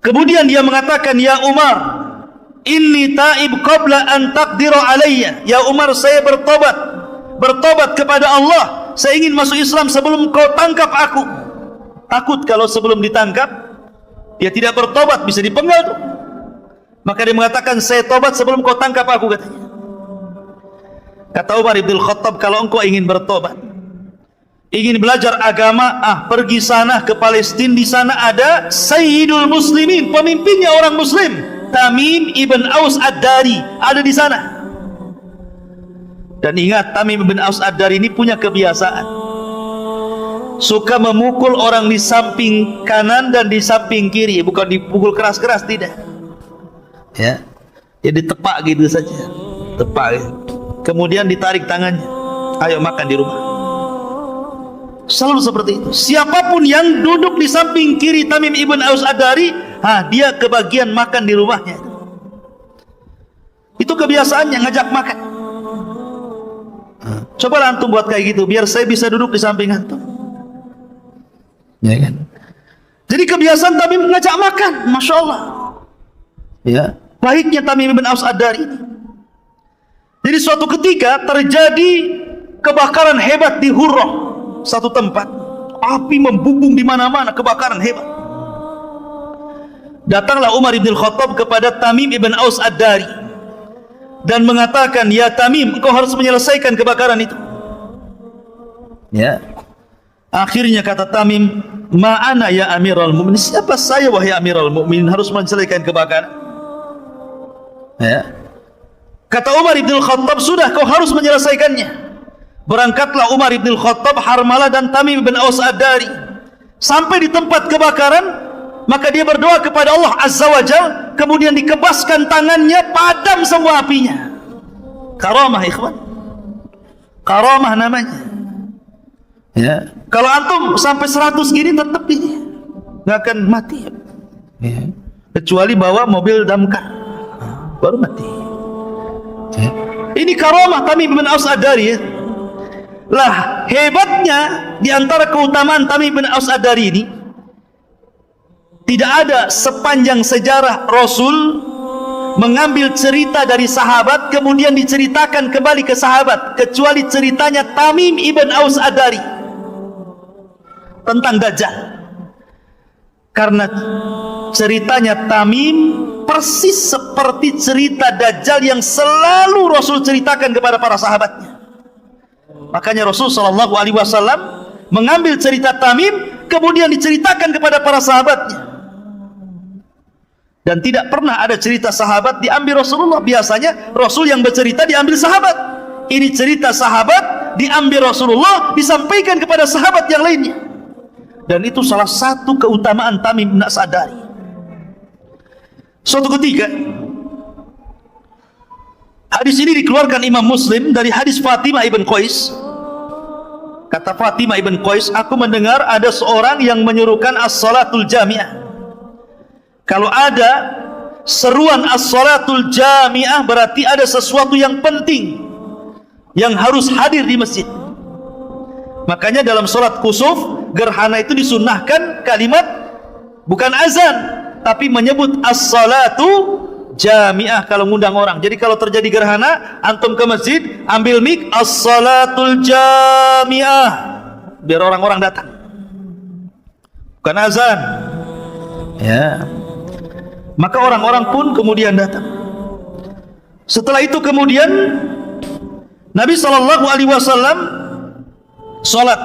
Kemudian dia mengatakan, ya Umar, inni taib qabla an taqdiru alayya. Ya Umar, saya bertobat kepada Allah. Saya ingin masuk Islam sebelum kau tangkap aku. Takut kalau sebelum ditangkap dia tidak bertobat, bisa dipenggal tuh. Maka dia mengatakan, saya tobat sebelum kau tangkap aku, katanya. Kata Umar Ibn Khattab, kalau engkau ingin bertobat, ingin belajar agama, pergi sana ke Palestina. Di sana ada Sayyidul Muslimin, pemimpinnya orang Muslim, Tamim Ibn Aus Ad-Dari, ada di sana. Dan ingat, Tamim Ibn Aus Ad-Dari ini punya kebiasaan, suka memukul orang di samping kanan dan di samping kiri, bukan dipukul keras-keras, tidak. Ya, jadi tepak gitu saja, tepak gitu. Kemudian ditarik tangannya, ayo makan di rumah. Selalu seperti itu. Siapapun yang duduk di samping kiri Tamim ibn Aus Ad-Dari, dia kebagian makan di rumahnya. Itu kebiasaannya, ngajak makan. Coba antum buat kayak gitu, biar saya bisa duduk di samping antum. Ya kan? Jadi kebiasaan Tamim ngajak makan, Masya Allah. Ya, baiknya Tamim ibn Aus Ad-Dari ini. Jadi suatu ketika terjadi kebakaran hebat di Hurrah, satu tempat, api membumbung di mana-mana, kebakaran hebat. Datanglah Umar ibn Khattab kepada Tamim ibn Aus Ad-Dari dan mengatakan, ya Tamim, engkau harus menyelesaikan kebakaran itu. Ya, akhirnya kata Tamim, ma'ana ya Amirul Mu'minin, siapa saya wahai Amirul Mu'minin harus menyelesaikan kebakaran? Ya. Kata Umar ibn Khattab, sudah, kau harus menyelesaikannya. Berangkatlah Umar ibn Khattab, Harmalah dan Tamim ibn Aus Ad-Dari. Sampai di tempat kebakaran, maka dia berdoa kepada Allah Azza wa Jal, kemudian dikebaskan tangannya, padam semua apinya. Karamah, ikhwan. Karamah namanya. Ya. Kalau antum sampai 100 gini tetap ini nggak akan mati. Ya. Kecuali bawa mobil damkar, baru mati. Ya. Ini karamah Tamim ibn Aus Ad-Dari, ya. Lah hebatnya di antara keutamaan Tamim bin Aus Ad-Dari ini, tidak ada sepanjang sejarah Rasul mengambil cerita dari sahabat kemudian diceritakan kembali ke sahabat, kecuali ceritanya Tamim ibn Aus Ad-Dari tentang Dajjal. Karena ceritanya Tamim persis seperti cerita Dajjal yang selalu Rasul ceritakan kepada para sahabatnya. Makanya Rasul sallallahu alaihi wasallam mengambil cerita Tamim kemudian diceritakan kepada para sahabatnya. Dan tidak pernah ada cerita sahabat diambil Rasulullah. Biasanya Rasul yang bercerita diambil sahabat. Ini cerita sahabat diambil Rasulullah, disampaikan kepada sahabat yang lainnya. Dan itu salah satu keutamaan Tamim bin Aus Ad-Dari. Suatu ketika, hadis ini dikeluarkan Imam Muslim dari hadis Fatimah ibn Qais. Kata Fatimah ibn Qais, aku mendengar ada seorang yang menyuruhkan as-salatul jami'ah. Kalau ada seruan as-salatul jami'ah, berarti ada sesuatu yang penting yang harus hadir di masjid. Makanya dalam salat kusuf, gerhana itu disunnahkan kalimat bukan azan, tapi menyebut as-salatu jami'ah kalau ngundang orang. Jadi kalau terjadi gerhana, antum ke masjid, ambil mic, as-salatul jami'ah, biar orang-orang datang, bukan azan. Ya. Maka orang-orang pun kemudian datang. Setelah itu kemudian Nabi SAW sholat.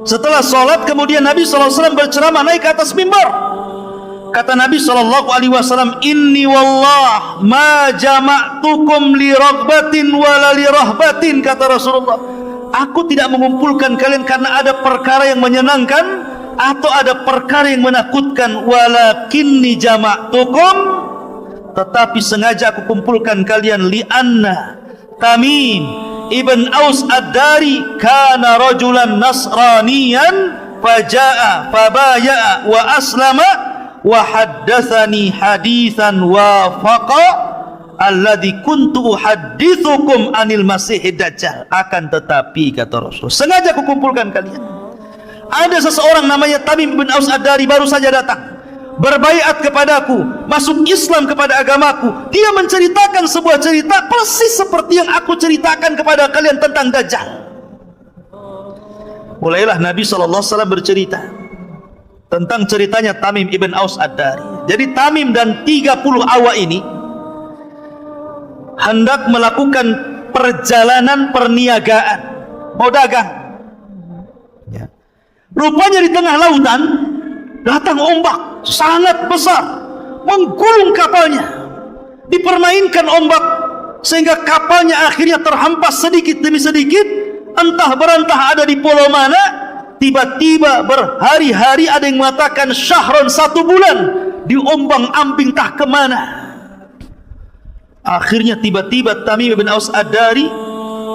Setelah sholat kemudian Nabi SAW berceramah naik ke atas mimbar. Kata Nabi SAW, inni wallah ma jama'tukum li ragbatin wala li rahbatin. Kata Rasulullah, aku tidak mengumpulkan kalian karena ada perkara yang menyenangkan atau ada perkara yang menakutkan, walakinni jama'tukum, tetapi sengaja aku kumpulkan kalian, li'anna Tamim ibn Aus Ad-Dari kana rajulan nasraniyan faja'a fabaya'a wa aslama wa haddatsani haditsan wafaqa alladzi kuntu uhadditsukum anil masihid dajjal. Akan tetapi kata Rasul, sengaja aku kumpulkan kalian. Ada seseorang namanya Tamim bin Aus Ad-Dari baru saja datang, berbaiat kepadaku, masuk Islam kepada agamaku. Dia menceritakan sebuah cerita persis seperti yang aku ceritakan kepada kalian tentang Dajjal. Mulailah Nabi SAW bercerita tentang ceritanya Tamim ibn Aus Ad-Dari. Jadi Tamim dan 30 awak ini hendak melakukan perjalanan perniagaan, mau dagang. Rupanya di tengah lautan datang ombak sangat besar, menggulung kapalnya. Dipermainkan ombak sehingga kapalnya akhirnya terhempas sedikit demi sedikit, entah berantah ada di pulau mana, tiba-tiba berhari-hari ada yang mengatakan syahron 1 bulan, diombang-ambing tak kemana. Akhirnya tiba-tiba Tamim bin Aus Ad-Dari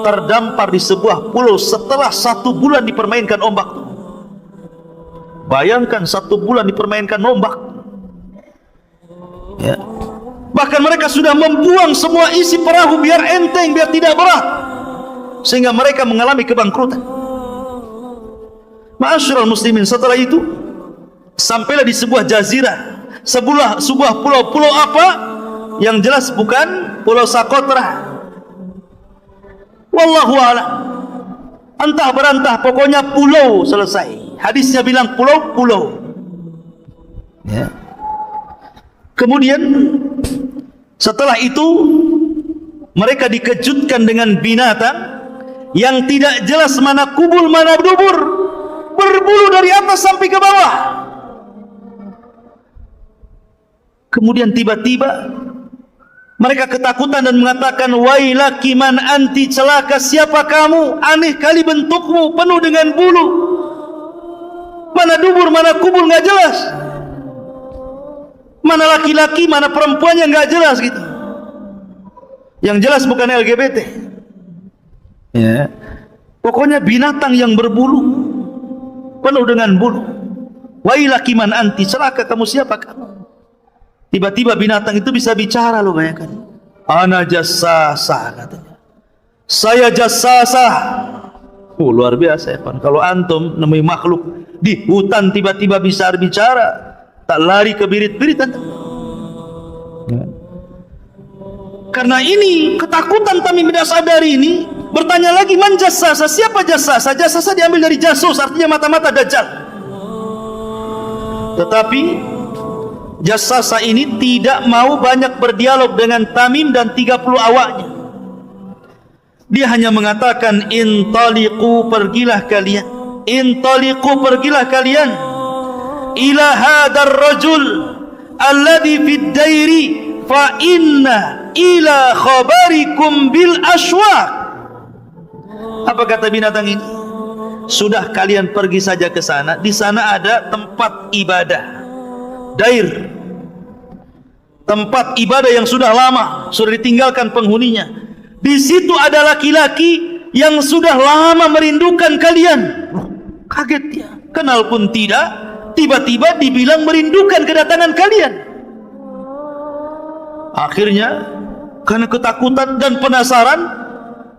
terdampar di sebuah pulau setelah 1 bulan dipermainkan ombak. Bayangkan 1 bulan dipermainkan ombak, ya. Bahkan mereka sudah membuang semua isi perahu biar enteng, biar tidak berat, sehingga mereka mengalami kebangkrutan. Ma'asyiral muslimin, setelah itu sampailah di sebuah jazirah, sebuah pulau apa yang jelas bukan Pulau Socotra. Wallahu a'lam. Entah berantah, pokoknya pulau, selesai. Hadisnya bilang pulau-pulau, ya. Kemudian setelah itu mereka dikejutkan dengan binatang yang tidak jelas mana kubul mana dubur, berbulu dari atas sampai ke bawah. Kemudian tiba-tiba mereka ketakutan dan mengatakan, wailaki man anti, celaka siapa kamu, aneh kali bentukmu, penuh dengan bulu, mana dubur mana kubul nggak jelas, mana laki-laki mana perempuannya nggak jelas gitu. Yang jelas bukan LGBT, ya. Pokoknya binatang yang berbulu, penuh dengan bulu. Wailaki man anti, celaka kamu siapa kamu. Tiba-tiba binatang itu bisa bicara, lo bayangkan. Ana jassasah, katanya. Saya jassasah. Luar biasa ya, Pak. Kalau antum nemui makhluk di hutan tiba-tiba bisa bicara, tak lari ke birit-biritan. Ya. Karena ini ketakutan Tamim bin Aus Ad-Dari ini, bertanya lagi, man jassasa, siapa jassasa? Jassasa diambil dari jasus, artinya mata-mata dajjal. Tetapi jassasa ini tidak mau banyak berdialog dengan Tamim dan 30 awaknya. Dia hanya mengatakan, intaliqu, pergilah kalian, intaliqu, pergilah kalian, ila hadar rajul alladhi fid dairi fa inna ila khabarikum bil aswaq. Apa kata binatang ini? Sudah, kalian pergi saja ke sana. Di sana ada tempat ibadah, dair, tempat ibadah yang sudah lama, sudah ditinggalkan penghuninya. Di situ ada laki-laki yang sudah lama merindukan kalian. Kaget dia, kenal pun tidak, tiba-tiba dibilang merindukan kedatangan kalian. Akhirnya karena ketakutan dan penasaran,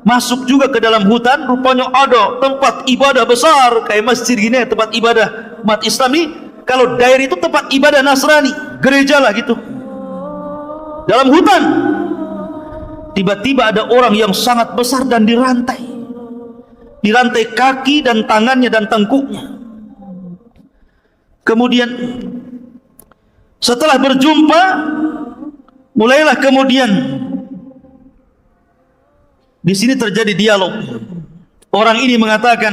masuk juga ke dalam hutan. Rupanya ada tempat ibadah besar kayak masjid gini, tempat ibadah umat Islam ini. Kalau dair itu tempat ibadah Nasrani, gereja lah gitu, dalam hutan. Tiba-tiba ada orang yang sangat besar dan dirantai kaki dan tangannya dan tengkuknya. Kemudian setelah berjumpa, mulailah kemudian di sini terjadi dialog. Orang ini mengatakan,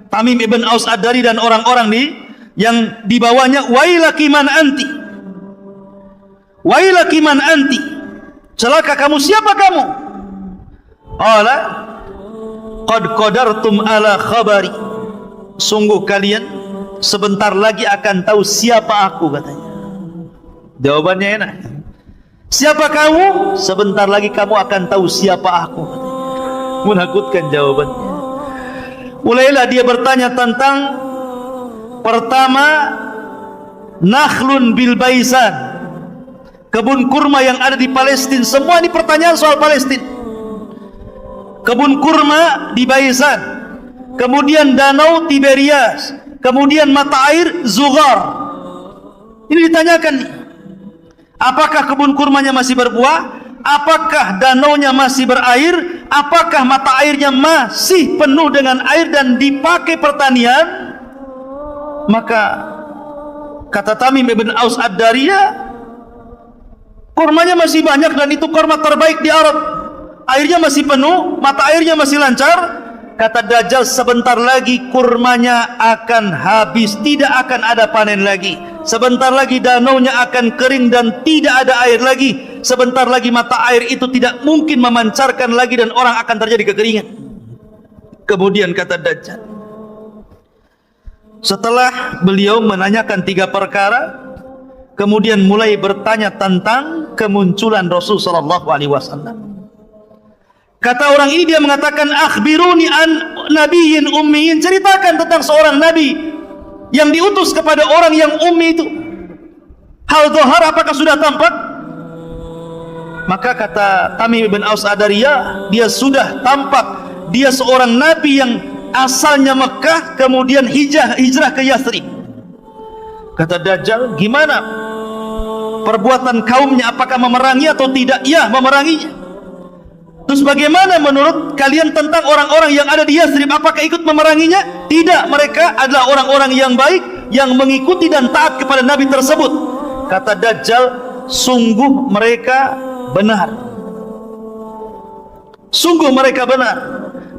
Tamim ibn Aus Ad-Dari dan orang-orang yang dibawanya, wailaki man anti, wailaki man anti, celaka kamu siapa kamu. Ala qad qadartum ala khabari, sungguh kalian sebentar lagi akan tahu siapa aku, katanya. Jawabannya enak, siapa kamu? Sebentar lagi kamu akan tahu siapa aku, katanya. Menakutkan jawabannya. Mulailah dia bertanya tentang, pertama, nakhlun bil baisan, kebun kurma yang ada di Palestina. Semua ini pertanyaan soal Palestina. Kebun kurma di Baisan, kemudian danau Tiberias, kemudian mata air Zughar. Ini ditanyakan nih, apakah kebun kurmanya masih berbuah? Apakah danaunya masih berair? Apakah mata airnya masih penuh dengan air dan dipakai pertanian? Maka kata Tamim ibn Aus Ad-Dari, kurmanya masih banyak dan itu kurma terbaik di Arab. Airnya masih penuh, mata airnya masih lancar. Kata Dajjal, sebentar lagi kurmanya akan habis, tidak akan ada panen lagi. Sebentar lagi danaunya akan kering dan tidak ada air lagi. Sebentar lagi mata air itu tidak mungkin memancarkan lagi dan orang akan terjadi kekeringan. Kemudian kata Dajjal, Setelah beliau menanyakan 3 perkara, kemudian mulai bertanya tentang kemunculan Rasul sallallahu alaihi wasallam. Kata orang ini, dia mengatakan, akhbiruni an nabiyyin ummiyin, ceritakan tentang seorang nabi yang diutus kepada orang yang ummi itu. Hal dhahar, apakah sudah tampak? Maka kata Tamim bin Aus Adariyah, dia sudah tampak. Dia seorang nabi yang asalnya Mekah, kemudian hijrah ke Yathrib. Kata Dajjal, gimana perbuatan kaumnya, apakah memerangi atau tidak? Ya, memeranginya. Terus bagaimana menurut kalian tentang orang-orang yang ada di Yathrib, apakah ikut memeranginya? Tidak, mereka adalah orang-orang yang baik, yang mengikuti dan taat kepada Nabi tersebut. Kata Dajjal, sungguh mereka benar, sungguh mereka benar.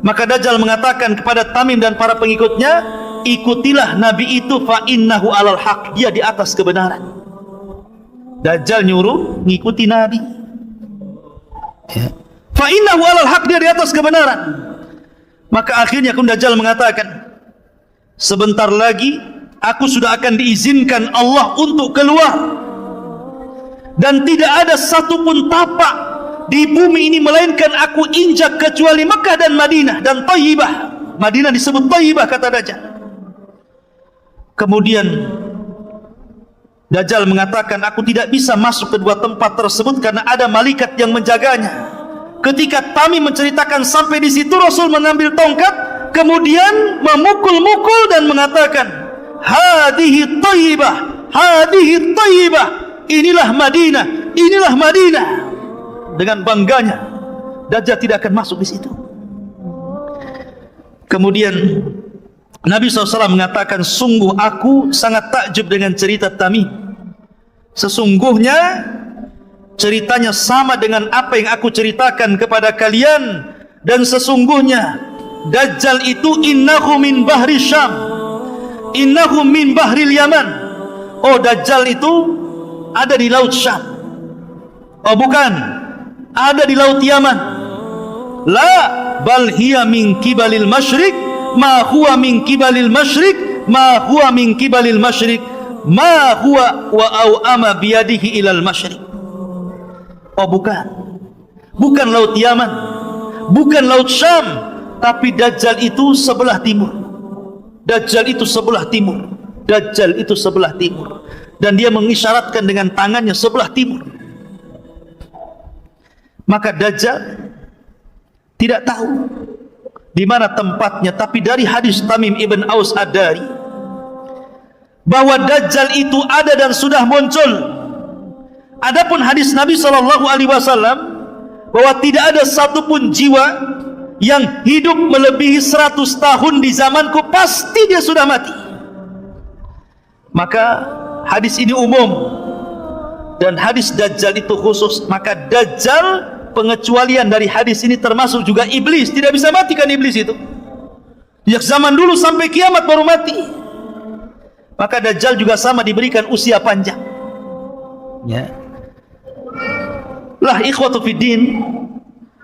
Maka Dajjal mengatakan kepada Tamim dan para pengikutnya, ikutilah Nabi itu, fa innahu alal haq, dia di atas kebenaran. Dajjal nyuruh ngikuti Nabi, ya. Fa innahu alal haq, dia di atas kebenaran. Maka akhirnya Dajjal mengatakan, sebentar lagi aku sudah akan diizinkan Allah untuk keluar, dan tidak ada satupun tapak di bumi ini melainkan aku injak kecuali Mekah dan Madinah dan Thayyibah. Madinah disebut Thayyibah, kata Dajjal. Kemudian Dajjal mengatakan, aku tidak bisa masuk ke 2 tempat tersebut karena ada malaikat yang menjaganya. Ketika Tamim menceritakan sampai di situ, Rasul mengambil tongkat, kemudian memukul-mukul dan mengatakan, hadihi Thayyibah, hadihi Thayyibah, inilah Madinah, inilah Madinah. Dengan bangganya, Dajjal tidak akan masuk di situ. Kemudian Nabi SAW mengatakan, sungguh aku sangat takjub dengan cerita Tamim. Sesungguhnya ceritanya sama dengan apa yang aku ceritakan kepada kalian, dan sesungguhnya Dajjal itu innahu min bahri Syam, innahu min bahril Yaman. Oh, Dajjal itu ada di laut Syam. Oh, bukan, ada di laut Yaman. La bal hiya min kibalil masyriq, ma huwa min kibalil masyriq, ma huwa min kibalil masyriq, ma huwa wa aw'ama biyadihi ilal masyriq. Oh, bukan laut Yaman, bukan laut Syam, tapi Dajjal itu sebelah timur. Dajjal itu sebelah timur. Dajjal itu sebelah timur. Dan dia mengisyaratkan dengan tangannya sebelah timur. Maka Dajjal tidak tahu di mana tempatnya, tapi dari hadis Tamim ibn Aus Ad-Dari bahwa Dajjal itu ada dan sudah muncul. Adapun hadis Nabi SAW bahwa tidak ada satupun jiwa yang hidup melebihi 100 tahun di zamanku, pasti dia sudah mati. Maka hadis ini umum, dan hadis Dajjal itu khusus. Maka Dajjal, pengecualian dari hadis ini termasuk juga iblis. Tidak bisa mati kan iblis itu, sejak zaman dulu sampai kiamat baru mati. Maka Dajjal juga sama, diberikan usia panjang, ya. Lah ikhwatu fiddin,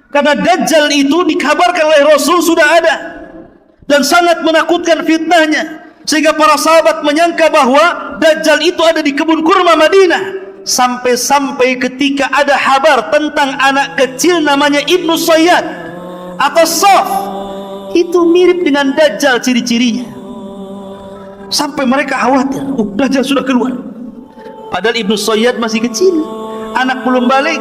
karena Dajjal itu dikabarkan oleh Rasul sudah ada dan sangat menakutkan fitnahnya, sehingga para sahabat menyangka bahwa Dajjal itu ada di kebun kurma Madinah. Sampai-sampai ketika ada kabar tentang anak kecil namanya Ibnu Sayyad atau Saf, itu mirip dengan Dajjal ciri-cirinya, sampai mereka khawatir, Dajjal sudah keluar. Padahal Ibnu Sayyad masih kecil, anak belum balik.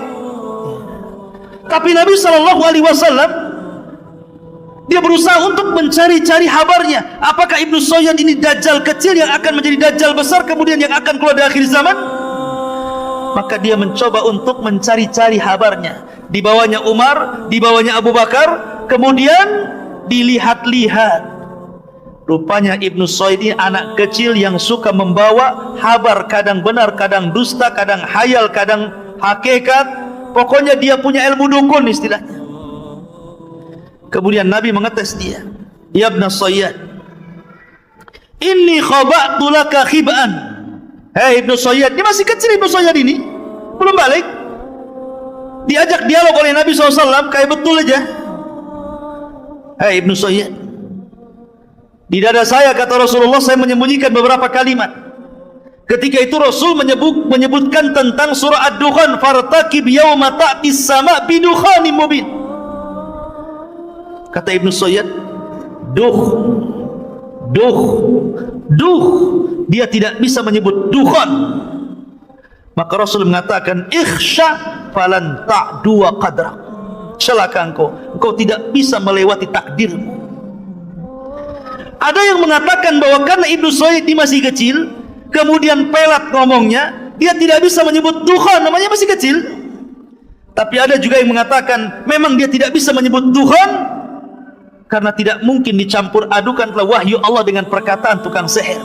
Tapi Nabi SAW dia berusaha untuk mencari-cari kabarnya. Apakah Ibnu Sayyad ini Dajjal kecil yang akan menjadi Dajjal besar kemudian yang akan keluar di akhir zaman? Maka dia mencoba untuk mencari-cari kabarnya. Dibawanya Umar, dibawanya Abu Bakar, kemudian dilihat-lihat. Rupanya Ibnu Sayyad ini anak kecil yang suka membawa kabar, kadang benar, kadang dusta, kadang hayal, kadang hakikat. Pokoknya dia punya ilmu dukun istilahnya. Kemudian Nabi mengetes dia, ya Ibnu Sayyad, inni khaba'tu laka khib'an. Hei Ibnu Sayyad, dia masih kecil. Ibnu Sayyad ini belum balik. Diajak dialog oleh Nabi SAW, kayak betul aja. Hei Ibnu Sayyad, Di dada saya, kata Rasulullah, saya menyembunyikan beberapa kalimat. Ketika itu Rasul menyebutkan tentang surah Ad-Dukhan, fartaqib yauma ta'tis sama' bidukhanin mubin. Kata Ibnu Sayyid, duh, dia tidak bisa menyebut dukhan. Maka Rasul mengatakan, ikhsha falan ta'dua qadrak. Celaka engkau tidak bisa melewati takdirmu. Ada yang mengatakan bahwa karena Ibnu Sayyid ini masih kecil, kemudian pelat ngomongnya, dia tidak bisa menyebut dukhan, namanya masih kecil. Tapi ada juga yang mengatakan memang dia tidak bisa menyebut dukhan karena tidak mungkin dicampur adukan wahyu Allah dengan perkataan tukang sihir.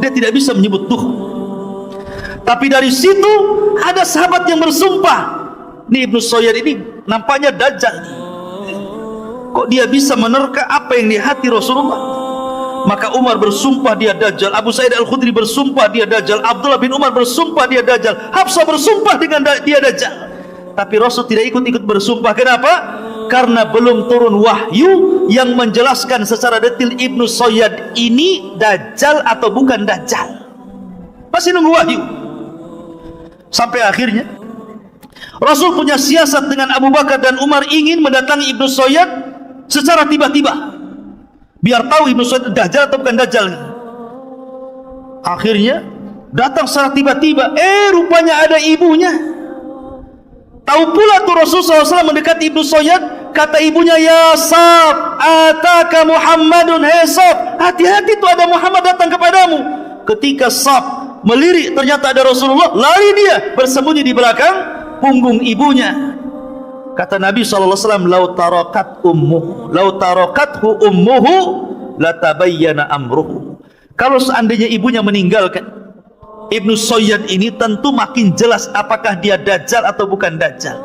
Dia tidak bisa menyebut dukhan. Tapi dari situ ada sahabat yang bersumpah, ini Ibnu Sayyid ini nampaknya dajjal. Kok dia bisa menerka apa yang di hati Rasulullah? Maka Umar bersumpah dia dajjal, Abu Sa'id Al-Khudri bersumpah dia dajjal, Abdullah bin Umar bersumpah dia dajjal, Hafsah bersumpah dengan dia dajjal. Tapi Rasul tidak ikut-ikut bersumpah. Kenapa? Karena belum turun wahyu yang menjelaskan secara detail Ibnu Sayyid ini dajjal atau bukan dajjal. Masih nunggu wahyu. Sampai akhirnya Rasul punya siasat dengan Abu Bakar dan Umar, ingin mendatangi Ibnu Sayyid secara tiba-tiba, biar tahu Ibnu Sayyid dajjal atau bukan dajjal. Akhirnya datang secara tiba-tiba, rupanya ada ibunya. Tahu pula tuh Rasulullah SAW mendekati Ibnu Sayyid, kata ibunya, ya Sab, ataka Muhammadun, hei Sab, hati-hati tuh ada Muhammad datang kepadamu. Ketika Sab melirik, ternyata ada Rasulullah, lari dia bersembunyi di belakang punggung ibunya. Kata Nabi SAW, lau tarakathu ummuhu latabayyana amruhu. Kalau seandainya ibunya meninggalkan Ibnu Sayyid ini, tentu makin jelas apakah dia dajjal atau bukan dajjal.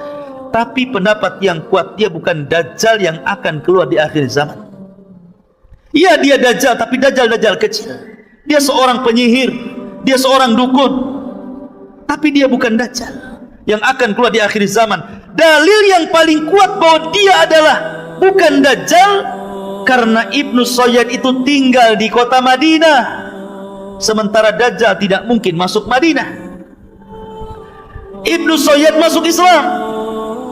Tapi pendapat yang kuat, dia bukan dajjal yang akan keluar di akhir zaman. Iya, dia dajjal, tapi dajjal kecil. Dia seorang penyihir, dia seorang dukun, tapi dia bukan dajjal yang akan keluar di akhir zaman. Dalil yang paling kuat bahwa dia adalah bukan dajjal, karena Ibnu Sayyid itu tinggal di kota Madinah, sementara dajjal tidak mungkin masuk Madinah. Ibnu Sayyid masuk Islam,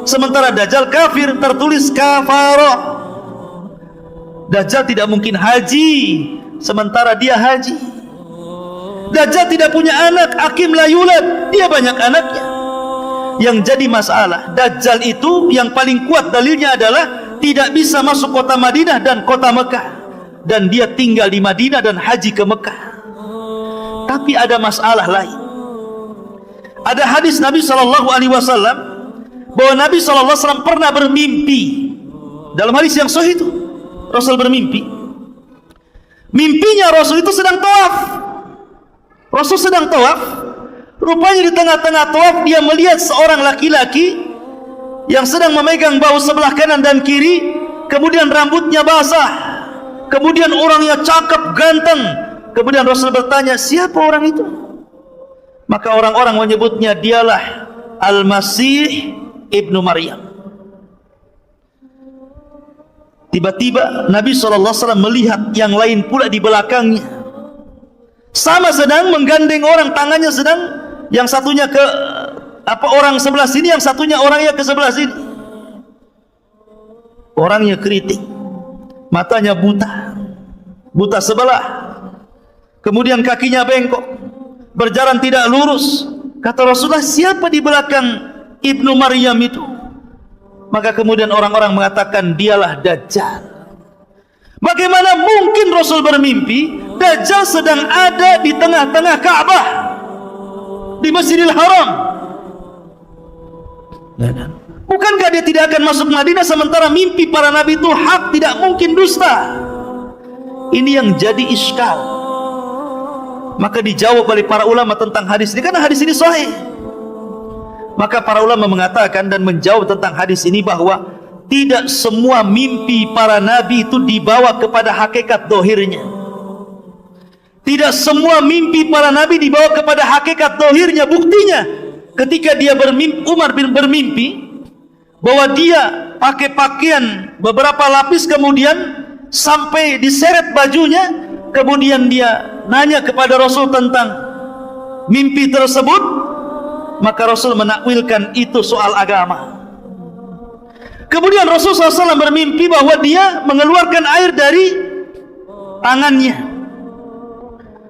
sementara dajjal kafir, tertulis kafara. Dajjal tidak mungkin haji, sementara dia haji. Dajjal tidak punya anak, akim la yulad, dia banyak anaknya. Yang jadi masalah, dajjal itu yang paling kuat dalilnya adalah tidak bisa masuk kota Madinah dan kota Mekah, dan dia tinggal di Madinah dan haji ke Mekah. Tapi ada masalah lain. Ada hadis Nabi SAW bahwa Nabi SAW pernah bermimpi. Dalam hadis yang sahih itu Rasul bermimpi. Mimpinya Rasul itu sedang tawaf. Rasul sedang tawaf. Rupanya di tengah-tengah tawaf dia melihat seorang laki-laki yang sedang memegang bahu sebelah kanan dan kiri, kemudian rambutnya basah, kemudian orangnya cakep, ganteng. Kemudian Rasul bertanya, siapa orang itu? Maka orang-orang menyebutnya dialah Al-Masih Ibnu Maryam. Tiba-tiba Nabi SAW melihat yang lain pula di belakangnya, sama sedang menggandeng orang, tangannya sedang, yang satunya ke orang sebelah sini, yang satunya orangnya ke sebelah sini. Orangnya keriting, matanya buta sebelah, kemudian kakinya bengkok, berjalan tidak lurus. Kata Rasulullah, siapa di belakang Ibnu Maryam itu? Maka kemudian orang-orang mengatakan, dialah Dajjal. Bagaimana mungkin Rasul bermimpi Dajjal sedang ada di tengah-tengah Ka'bah, di Masjidil Haram? Bukankah dia tidak akan masuk Madinah, sementara mimpi para nabi itu hak, tidak mungkin dusta? Ini yang jadi iskal. Maka dijawab oleh para ulama tentang hadis ini, karena hadis ini sahih. Maka para ulama mengatakan dan menjawab tentang hadis ini bahwa tidak semua mimpi para nabi itu dibawa kepada hakikat dohirnya. Tidak semua mimpi para nabi dibawa kepada hakikat dohirnya. Buktinya ketika dia bermimpi, Umar bin bermimpi bahwa dia pakai pakaian beberapa lapis, kemudian sampai diseret bajunya. Kemudian dia nanya kepada Rasul tentang mimpi tersebut, maka Rasul menakwilkan itu soal agama. Kemudian Rasul SAW bermimpi bahwa dia mengeluarkan air dari tangannya.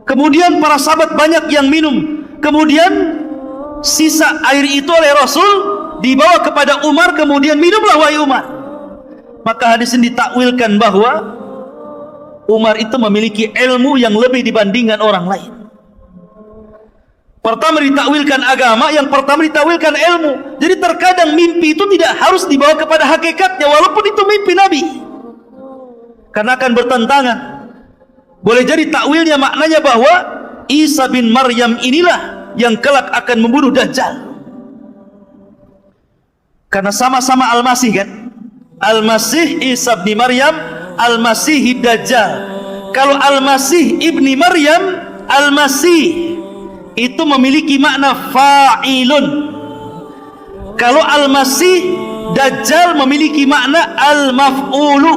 Kemudian para sahabat banyak yang minum. Kemudian sisa air itu oleh Rasul dibawa kepada Umar, kemudian minumlah wahai Umar. Maka hadis ini ditakwilkan bahwa Umar itu memiliki ilmu yang lebih dibandingkan orang lain. Pertama ditakwilkan agama, yang pertama ditakwilkan ilmu. Jadi terkadang mimpi itu tidak harus dibawa kepada hakikatnya, walaupun itu mimpi Nabi, karena akan bertentangan. Boleh jadi takwilnya maknanya bahwa Isa bin Maryam inilah yang kelak akan membunuh Dajjal, karena sama-sama Al-Masih kan. Al-Masih Isa bin Maryam, Al-Masih Dajjal. Kalau Al-Masih ibni Maryam, Al-Masih itu memiliki makna fa'ilun. Kalau Al-Masih Dajjal memiliki makna al-maf'ulu.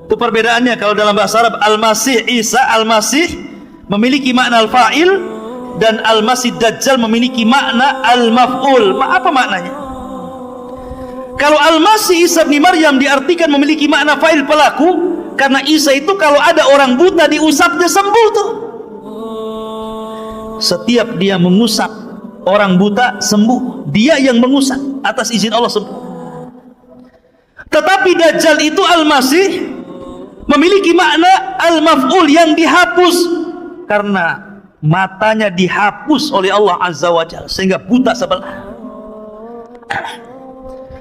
Itu perbedaannya. Kalau dalam bahasa Arab Al-Masih Isa, Al-Masih memiliki makna al-fa'il, dan Al-Masih Dajjal memiliki makna al-maf'ul. Apa maknanya? Kalau Al-Masih Isa bin Maryam diartikan memiliki makna fa'il, pelaku, karena Isa itu kalau ada orang buta diusapnya sembuh tuh. Setiap dia mengusap orang buta sembuh, dia yang mengusap atas izin Allah sembuh. Tetapi Dajjal itu Al-Masih memiliki makna al-maf'ul, yang dihapus, karena matanya dihapus oleh Allah Azza wa Jalla sehingga buta sebelah.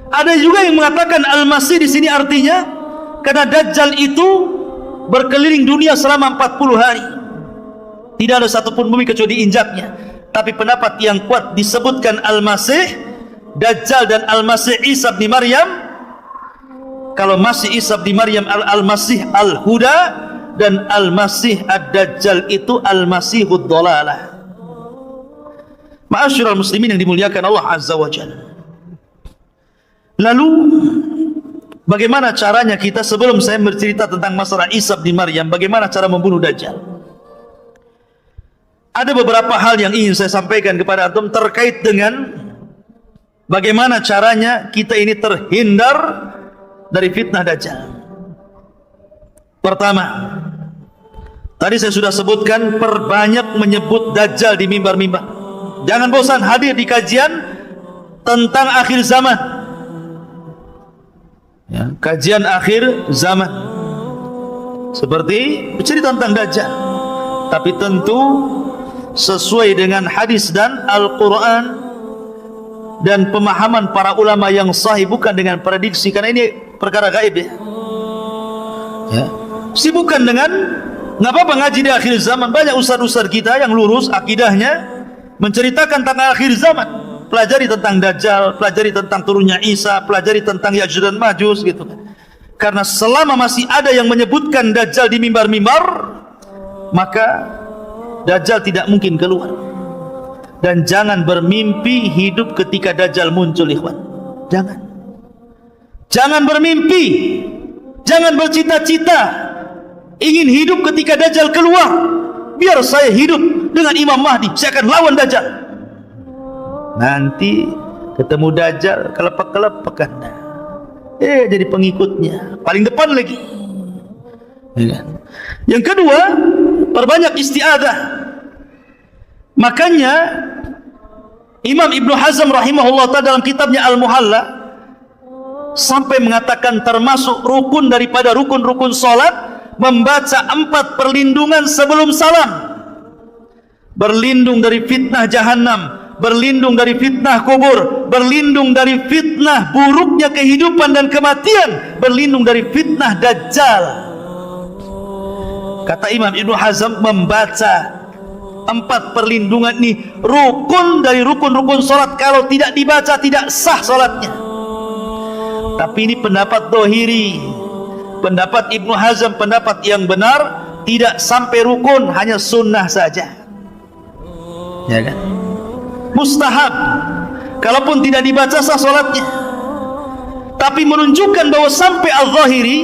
Ada juga yang mengatakan Al-Masih di sini artinya karena Dajjal itu berkeliling dunia selama 40 hari. Tidak ada satupun bumi kecuali diinjaknya. Tapi pendapat yang kuat disebutkan Al-Masih Dajjal dan Al-Masih Isa bin Maryam. Kalau Masih Isa bin Maryam Al-Masih Al-Huda, dan Al-Masih Ad-Dajjal itu Al-Masihud Dhalalah. Ma'asyiral muslimin yang dimuliakan Allah Azza wa Jalla. Lalu bagaimana caranya kita, sebelum saya bercerita tentang masalah Isa bin Maryam, bagaimana cara membunuh Dajjal? Ada beberapa hal yang ingin saya sampaikan kepada antum terkait dengan bagaimana caranya kita ini terhindar dari fitnah Dajjal. Pertama, tadi saya sudah sebutkan, perbanyak menyebut Dajjal di mimbar-mimbar. Jangan bosan hadir di kajian tentang akhir zaman. Ya, kajian akhir zaman seperti bercerita tentang Dajjal, tapi tentu sesuai dengan hadis dan Al-Quran dan pemahaman para ulama yang sahih, bukan dengan prediksi, karena ini perkara gaib ya. Sibukan dengan nggak apa-apa ngaji di akhir zaman. Banyak ustaz-ustaz kita yang lurus akidahnya menceritakan tentang akhir zaman. Pelajari tentang Dajjal, pelajari tentang turunnya Isa, pelajari tentang Ya'juj dan Ma'juj gitu. Karena selama masih ada yang menyebutkan Dajjal di mimbar-mimbar, maka Dajjal tidak mungkin keluar. Dan jangan bermimpi hidup ketika Dajjal muncul, ikhwan. Jangan bermimpi, jangan bercita-cita ingin hidup ketika Dajjal keluar. Biar saya hidup dengan Imam Mahdi, saya akan lawan Dajjal. Nanti ketemu Dajjal kelepek-kelepek kan, jadi pengikutnya paling depan lagi. Yang kedua, perbanyak isti'adzah. Makanya Imam Ibnu Hazm rahimahullah ta'ala dalam kitabnya Al-Muhalla sampai mengatakan termasuk rukun daripada rukun-rukun salat membaca 4 perlindungan sebelum salam. Berlindung dari fitnah jahannam, berlindung dari fitnah kubur, berlindung dari fitnah buruknya kehidupan dan kematian, berlindung dari fitnah Dajjal. Kata Imam Ibnu Hazm, membaca 4 perlindungan ini rukun dari rukun-rukun salat. Kalau tidak dibaca tidak sah salatnya. Tapi ini pendapat dohiri, pendapat Ibnu Hazm, pendapat yang benar, tidak sampai rukun, hanya sunnah saja. Ya kan? Mustahab. Kalaupun tidak dibaca sah salatnya. Tapi menunjukkan bahwa sampai al-zahiri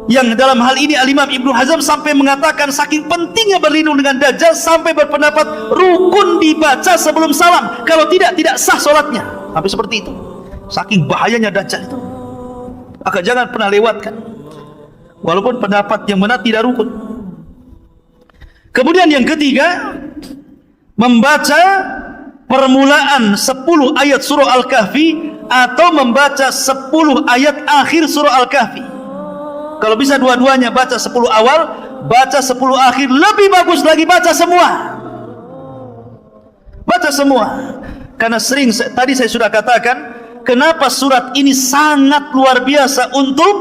Yang dalam hal ini Al-Imam Ibnu Hazm sampai mengatakan saking pentingnya berlindung dengan Dajjal sampai berpendapat rukun dibaca sebelum salam, kalau tidak sah sholatnya. Sampai seperti itu, saking bahayanya Dajjal itu. Maka jangan pernah lewatkan, walaupun pendapat yang benar tidak rukun. Kemudian yang ketiga, membaca permulaan 10 ayat surah Al-Kahfi atau membaca 10 ayat akhir surah Al-Kahfi. Kalau bisa dua-duanya, baca 10 awal, baca 10 akhir. Lebih bagus lagi baca semua. Baca semua. Karena tadi saya sudah katakan, kenapa surat ini sangat luar biasa untuk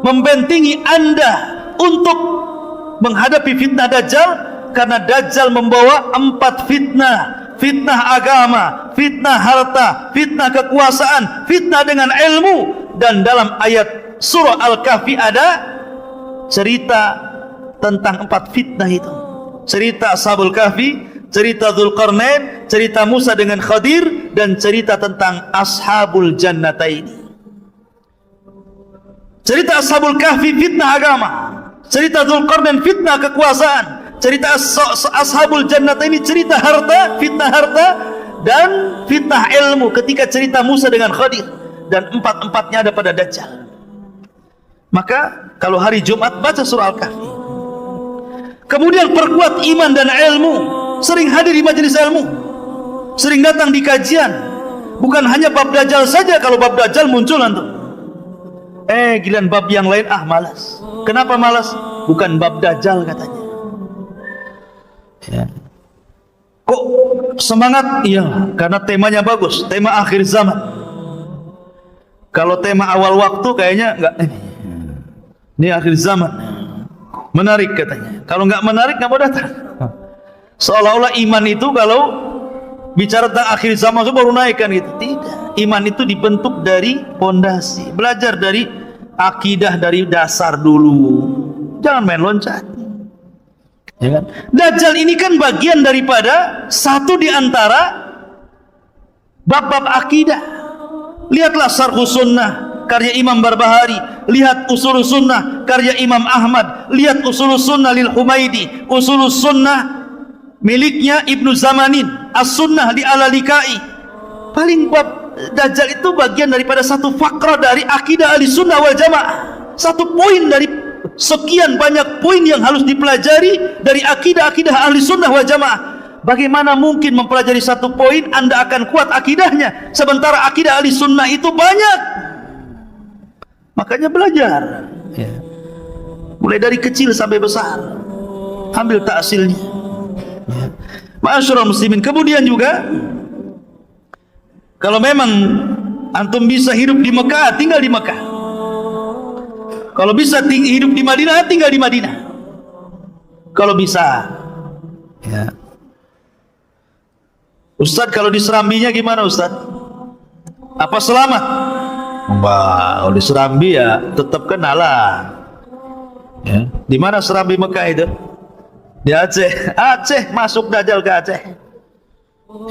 membentengi Anda untuk menghadapi fitnah Dajjal. Karena Dajjal membawa 4 fitnah. Fitnah agama, fitnah harta, fitnah kekuasaan, fitnah dengan ilmu. Dan dalam ayat surah Al-Kahfi ada cerita tentang 4 fitnah itu. Cerita Ashabul Kahfi, cerita Dzulqarnain, cerita Musa dengan Khadir, dan cerita tentang Ashabul Jannataini. Cerita Ashabul Kahfi fitnah agama, cerita Dzulqarnain fitnah kekuasaan, cerita Ashabul Jannataini cerita harta, fitnah harta, dan fitnah ilmu ketika cerita Musa dengan Khadir. Dan 4-empatnya ada pada Dajjal. Maka kalau hari Jumat baca surah Al-Kahfi. Kemudian perkuat iman dan ilmu. Sering hadir di majelis ilmu, sering datang di kajian. Bukan hanya bab Dajjal saja. Kalau bab Dajjal muncul antum, giliran bab yang lain malas. Kenapa malas? Bukan bab Dajjal katanya. Ya. Kok semangat? Iya, karena temanya bagus, tema akhir zaman. Kalau tema awal waktu kayaknya enggak. Ini akhir zaman, menarik katanya. Kalau nggak menarik nggak mau datang. Seolah-olah iman itu kalau bicara tentang akhir zaman itu baru naik kan gitu. Tidak. Iman itu dibentuk dari pondasi. Belajar dari akidah dari dasar dulu. Jangan main loncat. Ya kan? Dajjal ini kan bagian daripada satu di antara bab-bab akidah. Lihatlah Syarhus Sunnah karya Imam Barbahari, lihat Ushulus Sunnah karya Imam Ahmad, lihat Ushulus Sunnah lil Humaidi, Ushulus Sunnah miliknya Ibnu Zamanin, As-Sunnah li Al-Lalikai. Paling bab Dajjal itu bagian daripada satu fakrah dari akidah Ahlussunnah wal Jamaah. Satu poin dari sekian banyak poin yang harus dipelajari dari akidah-akidah Ahlussunnah wal Jamaah. Bagaimana mungkin mempelajari satu poin Anda akan kuat akidahnya, sementara akidah Ahlussunnah itu banyak. Makanya belajar, ya. Mulai dari kecil sampai besar, ambil taksilnya, ya. Ma'asyiral muslimin. Kemudian juga kalau memang antum bisa hidup di Mekah, tinggal di Mekah. Kalau bisa hidup di Madinah, tinggal di Madinah. Kalau bisa, ya. Ustadz, kalau di Serambinya gimana Ustadz? Apa selamat? Wah, kalau di Serambi ya tetap kenalan. Ya. Di mana Serambi Mekah itu? Di Aceh. Aceh, masuk Dajjal ke Aceh.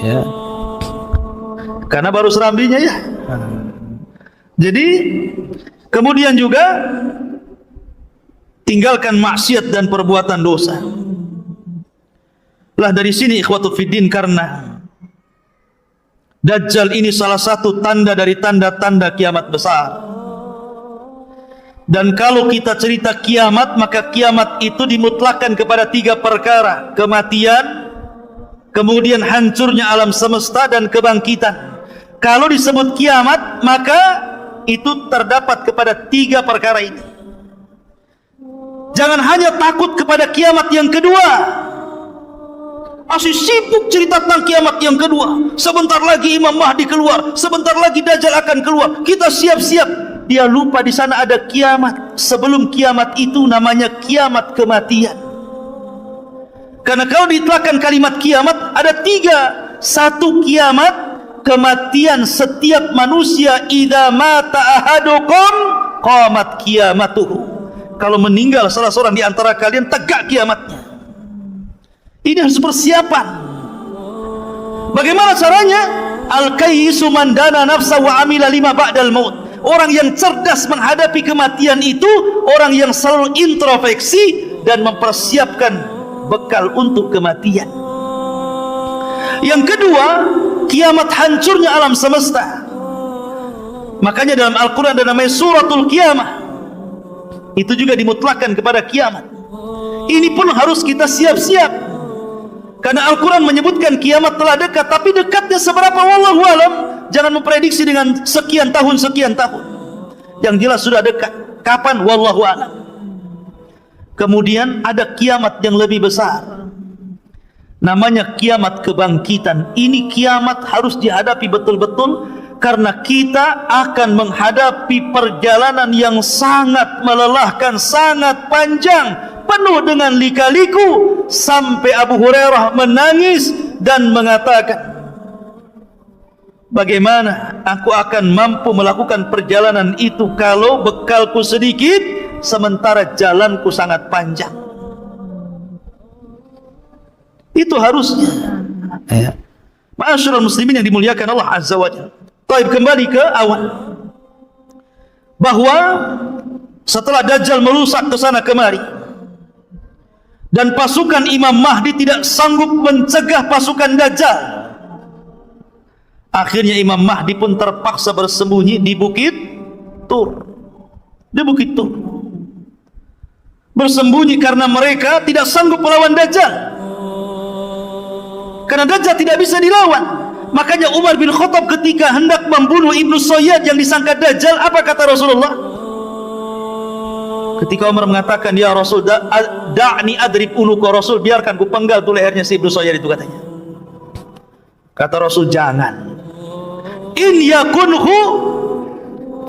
Ya. Karena baru Serambinya ya. Jadi kemudian juga tinggalkan maksiat dan perbuatan dosa. Lah dari sini ikhwatu fiddin, karena Dajjal ini salah satu tanda dari tanda-tanda kiamat besar. Dan kalau kita cerita kiamat, maka kiamat itu dimutlakan kepada 3 perkara: kematian, kemudian hancurnya alam semesta, dan kebangkitan. Kalau disebut kiamat, maka itu terdapat kepada 3 perkara ini. Jangan hanya takut kepada kiamat yang kedua, masih sibuk cerita tentang kiamat yang kedua. Sebentar lagi Imam Mahdi keluar, sebentar lagi Dajjal akan keluar, kita siap-siap. Dia lupa di sana ada kiamat. Sebelum kiamat itu namanya kiamat kematian. Karena kalau diitlakan kalimat kiamat ada 3. Satu, kiamat kematian setiap manusia. Idza mata ahadukum qamat kiamatuhu. Kalau meninggal salah seorang di antara kalian, tegak kiamatnya. Ini harus persiapan. Bagaimana caranya? Al-kayyisu man dana nafsa wa amila lima ba'dal maut. Orang yang cerdas menghadapi kematian itu orang yang selalu introspeksi dan mempersiapkan bekal untuk kematian. Yang kedua, kiamat hancurnya alam semesta. Makanya dalam Al-Quran ada namanya suratul kiamah. Itu juga dimutlakkan kepada kiamat. Ini pun harus kita siap-siap, karena Al-Quran menyebutkan kiamat telah dekat. Tapi dekatnya seberapa, wallahu alam. Jangan memprediksi dengan sekian tahun. Yang jelas sudah dekat. Kapan? Wallahu alam. Kemudian ada kiamat yang lebih besar, namanya kiamat kebangkitan. Ini kiamat harus dihadapi betul-betul, karena kita akan menghadapi perjalanan yang sangat melelahkan, sangat panjang, penuh dengan lika-liku, sampai Abu Hurairah menangis dan mengatakan, bagaimana aku akan mampu melakukan perjalanan itu kalau bekalku sedikit, sementara jalanku sangat panjang. Itu harusnya, ya. Ma'asyiral muslimin yang dimuliakan Allah Azza wa Jalla. Baik, kembali ke awal, bahwa setelah Dajjal merusak ke sana kemari dan pasukan Imam Mahdi tidak sanggup mencegah pasukan Dajjal, akhirnya Imam Mahdi pun terpaksa bersembunyi di Bukit Tur. Di Bukit Tur bersembunyi karena mereka tidak sanggup melawan Dajjal, karena Dajjal tidak bisa dilawan. Makanya Umar bin Khattab ketika hendak membunuh Ibnu Sayyad yang disangka Dajjal, apa kata Rasulullah? Ketika Umar mengatakan, ya Rasul, da'ni adrib unuka, Rasul, biarkan ku penggal tu lehernya si Ibnu Sayyad itu, katanya. Kata Rasul, jangan. In yakunhu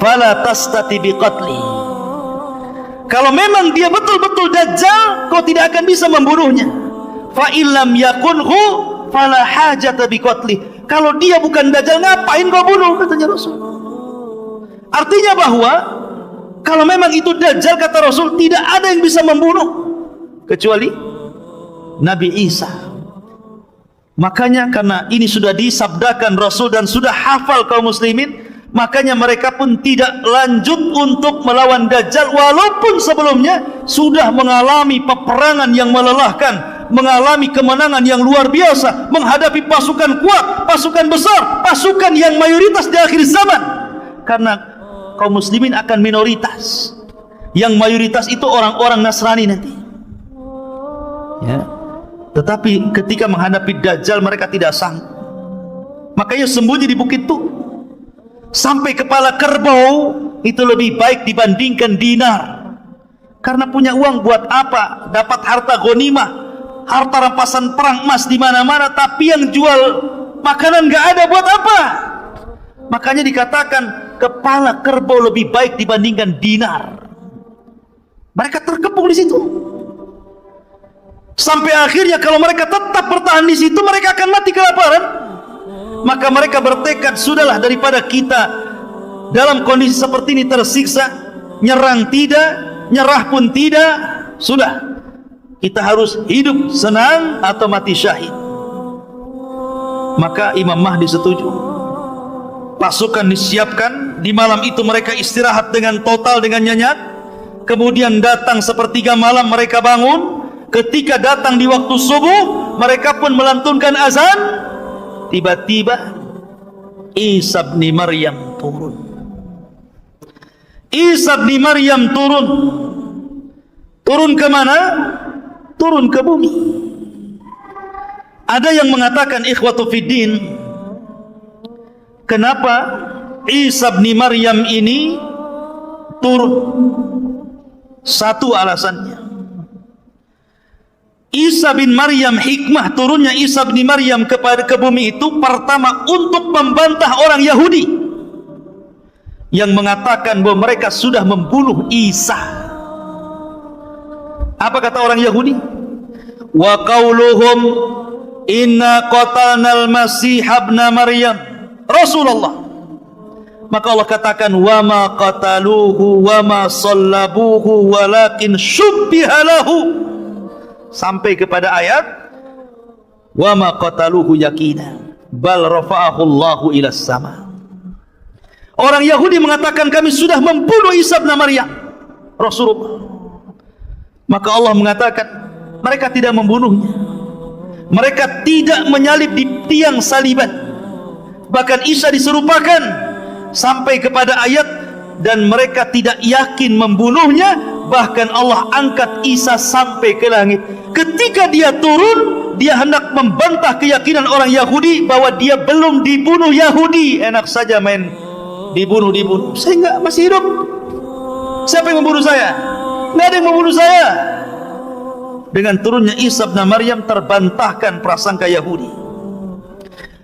fala tastati biqatli. Kalau memang dia betul-betul Dajjal, kau tidak akan bisa membunuhnya. Fa illam yakunhu fala hajata biqatli. Kalau dia bukan Dajjal, ngapain kau bunuh, katanya Rasul. Artinya bahwa kalau memang itu Dajjal, kata Rasul, tidak ada yang bisa membunuh kecuali Nabi Isa. Makanya karena ini sudah disabdakan Rasul dan sudah hafal kaum muslimin, makanya mereka pun tidak lanjut untuk melawan Dajjal, walaupun sebelumnya sudah mengalami peperangan yang melelahkan, mengalami kemenangan yang luar biasa, menghadapi pasukan kuat, pasukan besar, pasukan yang mayoritas di akhir zaman. Karena kaum muslimin akan minoritas, yang mayoritas itu orang-orang Nasrani nanti, ya. Tetapi ketika menghadapi Dajjal mereka tidak sanggup, makanya sembunyi di Bukit Tur. Sampai kepala kerbau itu lebih baik dibandingkan dinar. Karena punya uang buat apa? Dapat harta ghanimah, harta rampasan perang, emas di mana-mana, tapi yang jual makanan nggak ada, buat apa? Makanya dikatakan kepala kerbau lebih baik dibandingkan dinar. Mereka terkepung di situ. Sampai akhirnya kalau mereka tetap bertahan di situ, mereka akan mati kelaparan. Maka mereka bertekad, sudahlah, daripada kita dalam kondisi seperti ini tersiksa, nyerang tidak, nyerah pun tidak, sudah, kita harus hidup senang atau mati syahid. Maka Imam Mahdi setuju. Pasukan disiapkan. Di malam itu mereka istirahat dengan total, dengan nyenyak. Kemudian datang sepertiga malam mereka bangun. Ketika datang di waktu subuh, mereka pun melantunkan azan. Tiba-tiba Isa bin Maryam turun. Isa bin Maryam turun. Turun ke mana? Turun ke bumi. Ada yang mengatakan, ikhwatu fiddin, kenapa Isa bin Maryam ini turun? Satu alasannya, Isa bin Maryam, hikmah turunnya Isa bin Maryam ke bumi itu, pertama untuk membantah orang Yahudi yang mengatakan bahwa mereka sudah membunuh Isa. Apa kata orang Yahudi? Wa qauluhum inna qatalnal masih ibna Maryam Rasulullah. Maka Allah katakan, wa ma qataluhu wa ma sallabuhu walakin syubbiha lahu, sampai kepada ayat wa ma qataluhu yakina bal rafa'ahu Allahu ila sama. Orang Yahudi mengatakan kami sudah membunuh Isa bin Maryam, Rasulullah. Maka Allah mengatakan mereka tidak membunuhnya. Mereka tidak menyalib di tiang saliban. Bahkan Isa diserupakan sampai kepada ayat, dan mereka tidak yakin membunuhnya. Bahkan Allah angkat Isa sampai ke langit. Ketika dia turun, dia hendak membantah keyakinan orang Yahudi bahwa dia belum dibunuh Yahudi. Enak saja main dibunuh. Saya enggak, masih hidup. Siapa yang membunuh saya? Enggak ada yang membunuh saya. Dengan turunnya Isa bin Maryam terbantahkan prasangka Yahudi.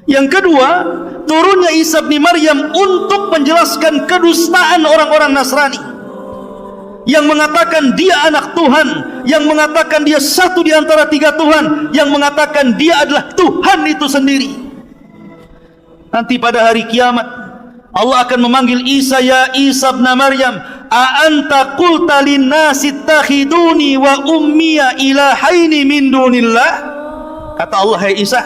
Yang kedua, turunnya Isa bin Maryam untuk menjelaskan kedustaan orang-orang Nasrani yang mengatakan dia anak Tuhan, yang mengatakan dia satu di antara tiga Tuhan, yang mengatakan dia adalah Tuhan itu sendiri. Nanti pada hari kiamat Allah akan memanggil Isa, ya Isa bin Maryam, a anta qulta linnasi ittakhiduni wa ummiya ilahaini min dunillah. Kata Allah, hai Isa,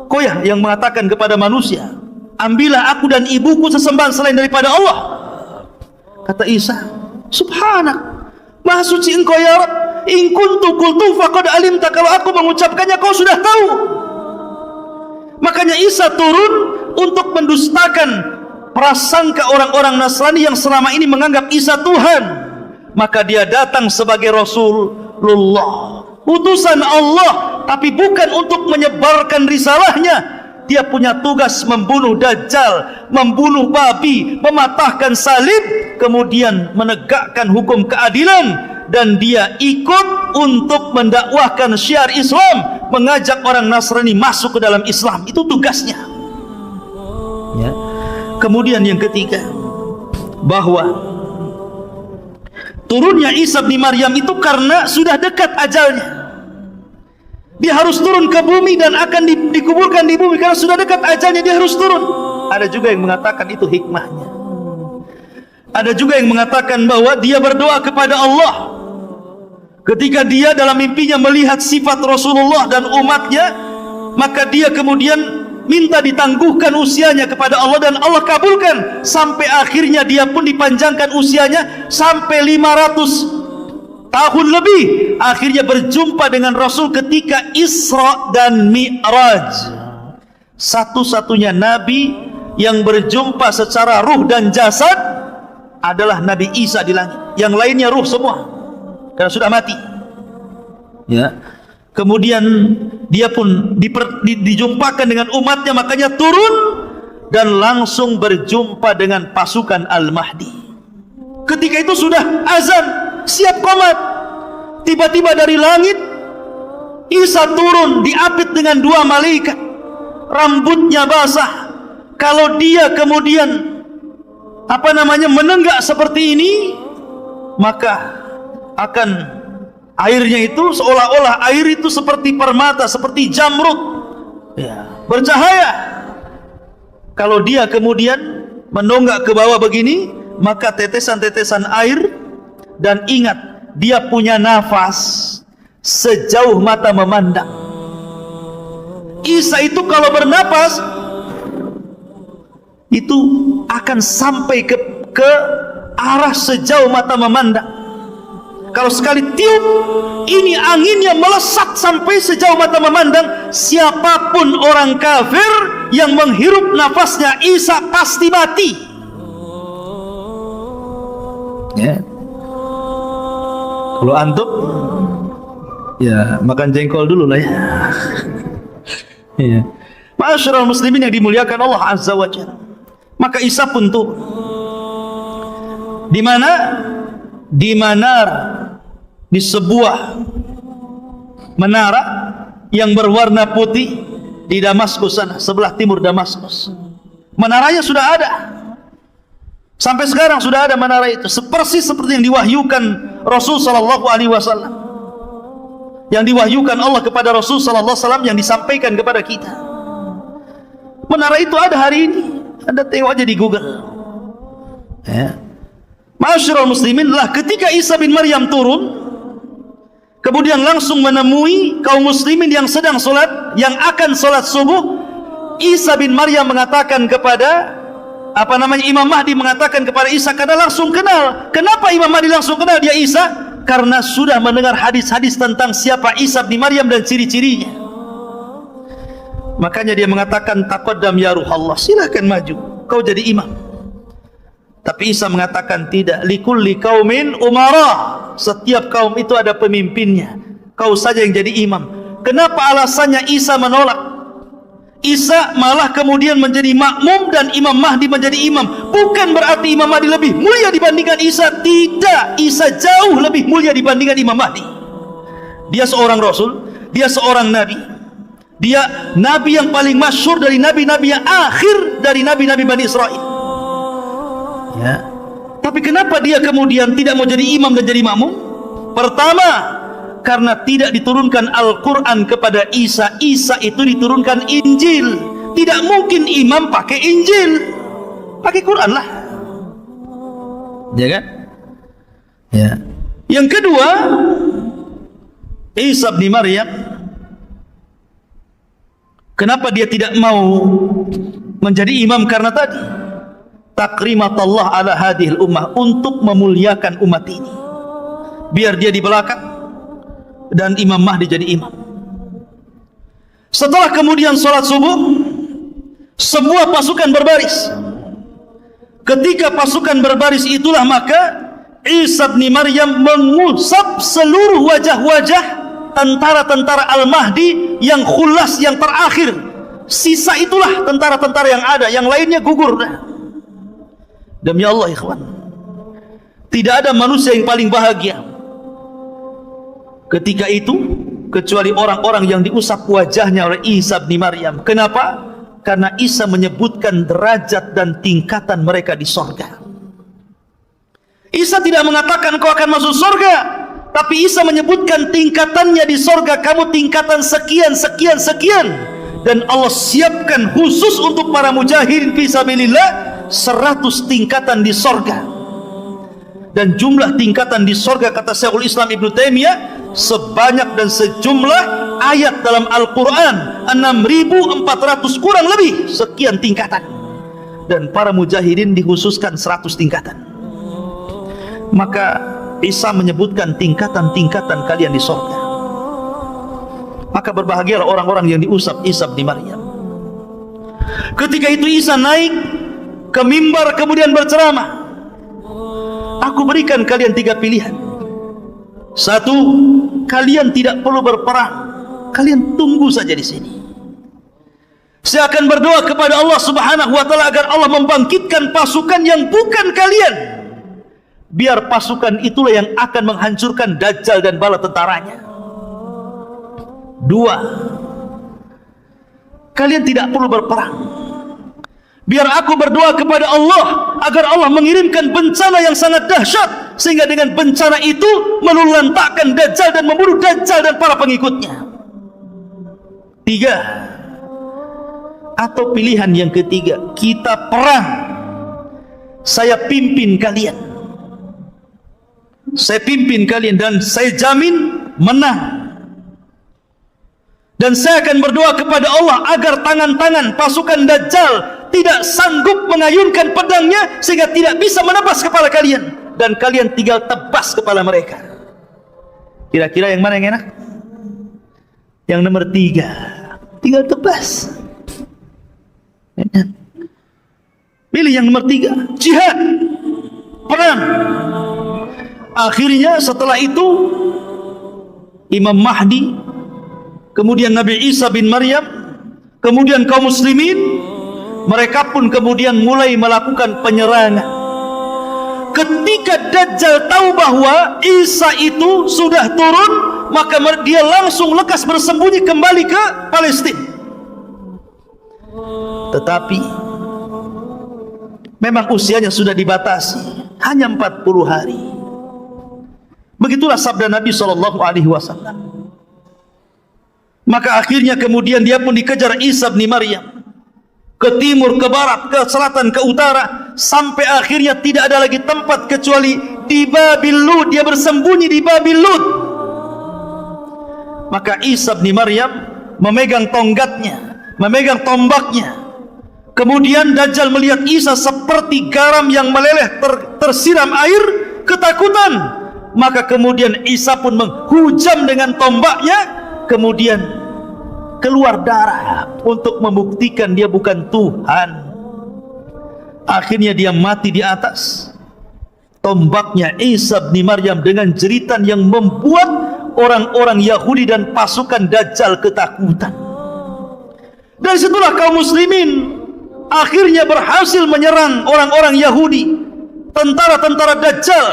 kau ya yang mengatakan kepada manusia, ambillah aku dan ibuku sesembahan selain daripada Allah. Kata Isa, subhanak, maha suci engkau ya Rabb, in kuntu qultu faqad alimta, kalau aku mengucapkannya kau sudah tahu. Makanya Isa turun untuk mendustakan prasangka orang-orang Nasrani yang selama ini menganggap Isa Tuhan. Maka dia datang sebagai Rasulullah, utusan Allah, tapi bukan untuk menyebarkan risalahnya. Dia punya tugas membunuh Dajjal, membunuh babi, mematahkan salib, kemudian menegakkan hukum keadilan. Dan dia ikut untuk mendakwahkan syiar Islam, mengajak orang Nasrani masuk ke dalam Islam. Itu tugasnya ya. Kemudian yang ketiga, bahwa turunnya Isa bin Maryam itu karena sudah dekat ajalnya. Dia harus turun ke bumi dan akan dikuburkan di bumi karena sudah dekat ajalnya, dia harus turun. Ada juga yang mengatakan itu hikmahnya. Ada juga yang mengatakan bahwa dia berdoa kepada Allah ketika dia dalam mimpinya melihat sifat Rasulullah dan umatnya, maka dia kemudian minta ditangguhkan usianya kepada Allah, dan Allah kabulkan. Sampai akhirnya dia pun dipanjangkan usianya sampai 500 tahun lebih. Akhirnya berjumpa dengan Rasul ketika Isra dan Mi'raj. Satu-satunya Nabi yang berjumpa secara ruh dan jasad adalah Nabi Isa di langit. Yang lainnya ruh semua karena sudah mati ya. Kemudian dia pun dijumpakan dengan umatnya, makanya turun dan langsung berjumpa dengan pasukan Al-Mahdi. Ketika itu sudah azan, siap qomat. Tiba-tiba dari langit Isa turun, diapit dengan dua malaikat, rambutnya basah. Kalau dia kemudian menenggak seperti ini, maka akan airnya itu seolah-olah air itu seperti permata, seperti jamrud ya, bercahaya. Kalau dia kemudian menonggak ke bawah begini, maka tetesan-tetesan air. Dan ingat, dia punya nafas sejauh mata memandang. Isa itu kalau bernapas itu akan sampai ke arah sejauh mata memandang. Kalau sekali tiup, ini anginnya melesat sampai sejauh mata memandang. Siapapun orang kafir yang menghirup nafasnya Isa pasti mati ya. Kalau antum ya makan jengkol dulu lah ya. Ya. Ma'asyiral muslimin yang dimuliakan Allah Azza wa Jalla. Maka Isa pun tuh di mana? Di Manar, di sebuah menara yang berwarna putih di Damaskus sana, sebelah timur Damaskus. Menaranya sudah ada. Sampai sekarang sudah ada menara itu, persis seperti yang diwahyukan Rasul sallallahu alaihi wasallam. Yang diwahyukan Allah kepada Rasul sallallahu alaihi wasallam, yang disampaikan kepada kita. Menara itu ada hari ini. Anda tengok aja di Google. Ya. Ma'asyiral muslimin, lah ketika Isa bin Maryam turun, kemudian langsung menemui kaum muslimin yang sedang sholat, yang akan sholat subuh. Isa bin Maryam mengatakan kepada Imam Mahdi mengatakan kepada Isa karena langsung kenal. Kenapa Imam Mahdi langsung kenal dia Isa? Karena sudah mendengar hadis-hadis tentang siapa Isa bin Maryam dan ciri-cirinya. Makanya dia mengatakan, taqaddam ya Ruhallah, silahkan maju, kau jadi imam. Tapi Isa mengatakan tidak, likulli qaumin umara, setiap kaum itu ada pemimpinnya, kau saja yang jadi imam. Kenapa alasannya Isa menolak? Isa malah kemudian menjadi makmum dan Imam Mahdi menjadi imam. Bukan berarti Imam Mahdi lebih mulia dibandingkan Isa. Tidak, Isa jauh lebih mulia dibandingkan Imam Mahdi. Dia seorang Rasul, dia seorang Nabi. Dia Nabi yang paling masyhur dari Nabi-Nabi yang akhir dari Nabi-Nabi Bani Israel. Ya. Tapi kenapa dia kemudian tidak mau jadi imam dan jadi makmum? Pertama, karena tidak diturunkan Al-Quran kepada Isa. Isa itu diturunkan Injil. Tidak mungkin imam pakai Injil, pakai Quran lah, ya kan? Ya. Yang kedua, Isa bin Maryam, kenapa dia tidak mau menjadi imam? Karena tadi takrimatullah ala hadhil ummah, untuk memuliakan umat ini, biar dia di belakang dan Imam Mahdi jadi imam. Setelah kemudian sholat subuh, semua pasukan berbaris. Ketika pasukan berbaris itulah maka Isa bin Maryam mengusap seluruh wajah-wajah tentara-tentara Al-Mahdi yang khulas, yang terakhir. Sisa itulah tentara-tentara yang ada, yang lainnya gugur. Demi Allah ikhwan, tidak ada manusia yang paling bahagia ketika itu kecuali orang-orang yang diusap wajahnya oleh Isa bin Maryam. Kenapa? Karena Isa menyebutkan derajat dan tingkatan mereka di sorga. Isa tidak mengatakan kau akan masuk sorga, tapi Isa menyebutkan tingkatannya di sorga. Kamu tingkatan sekian, sekian, sekian. Dan Allah siapkan khusus untuk para mujahidin fisabilillah 100 tingkatan di sorga. Dan jumlah tingkatan di sorga, kata Syekhul Islam Ibnu Taimiyah, sebanyak dan sejumlah ayat dalam Al-Quran, 6.400 kurang lebih sekian tingkatan. Dan para mujahidin dikhususkan 100 tingkatan. Maka Isa menyebutkan tingkatan-tingkatan kalian di sorga. Maka berbahagialah orang-orang yang diusap Isa bin Maryam. Ketika itu Isa naik ke mimbar kemudian berceramah. Aku berikan kalian 3 pilihan. 1, kalian tidak perlu berperang, kalian tunggu saja di sini. Saya akan berdoa kepada Allah Subhanahu wa taala agar Allah membangkitkan pasukan yang bukan kalian. Biar pasukan itulah yang akan menghancurkan Dajjal dan bala tentaranya. 2, kalian tidak perlu berperang. Biar aku berdoa kepada Allah agar Allah mengirimkan bencana yang sangat dahsyat, sehingga dengan bencana itu meluluhlantakkan Dajjal dan membunuh Dajjal dan para pengikutnya. 3, atau pilihan yang ketiga, kita perang, saya pimpin kalian, saya pimpin kalian dan saya jamin menang. Dan saya akan berdoa kepada Allah agar tangan-tangan pasukan Dajjal tidak sanggup mengayunkan pedangnya sehingga tidak bisa menebas kepala kalian, dan kalian tinggal tebas kepala mereka. Kira-kira yang mana yang enak? Yang nomor 3, tinggal tebas. Pilih yang nomor 3, jihad, perang. Akhirnya setelah itu Imam Mahdi, kemudian Nabi Isa bin Maryam, kemudian kaum muslimin, mereka pun kemudian mulai melakukan penyerangan. Ketika Dajjal tahu bahwa Isa itu sudah turun, maka dia langsung lekas bersembunyi kembali ke Palestina. Tetapi memang usianya sudah dibatasi, hanya 40 hari. Begitulah sabda Nabi SAW. Maka akhirnya kemudian dia pun dikejar Isa bin Maryam, ke timur, ke barat, ke selatan, ke utara, sampai akhirnya tidak ada lagi tempat kecuali di Babil Lud. Dia bersembunyi di Babil Lud. Maka Isa bin Maryam memegang tonggatnya, memegang tombaknya, Kemudian Dajjal melihat Isa seperti garam yang meleleh tersiram air, ketakutan. Maka kemudian Isa pun menghujam dengan tombaknya, kemudian keluar darah untuk membuktikan dia bukan Tuhan. Akhirnya dia mati di atas tombaknya Isa bin Maryam dengan jeritan yang membuat orang-orang Yahudi dan pasukan Dajjal ketakutan. Dan situlah kaum muslimin akhirnya berhasil menyerang orang-orang Yahudi, tentara-tentara Dajjal.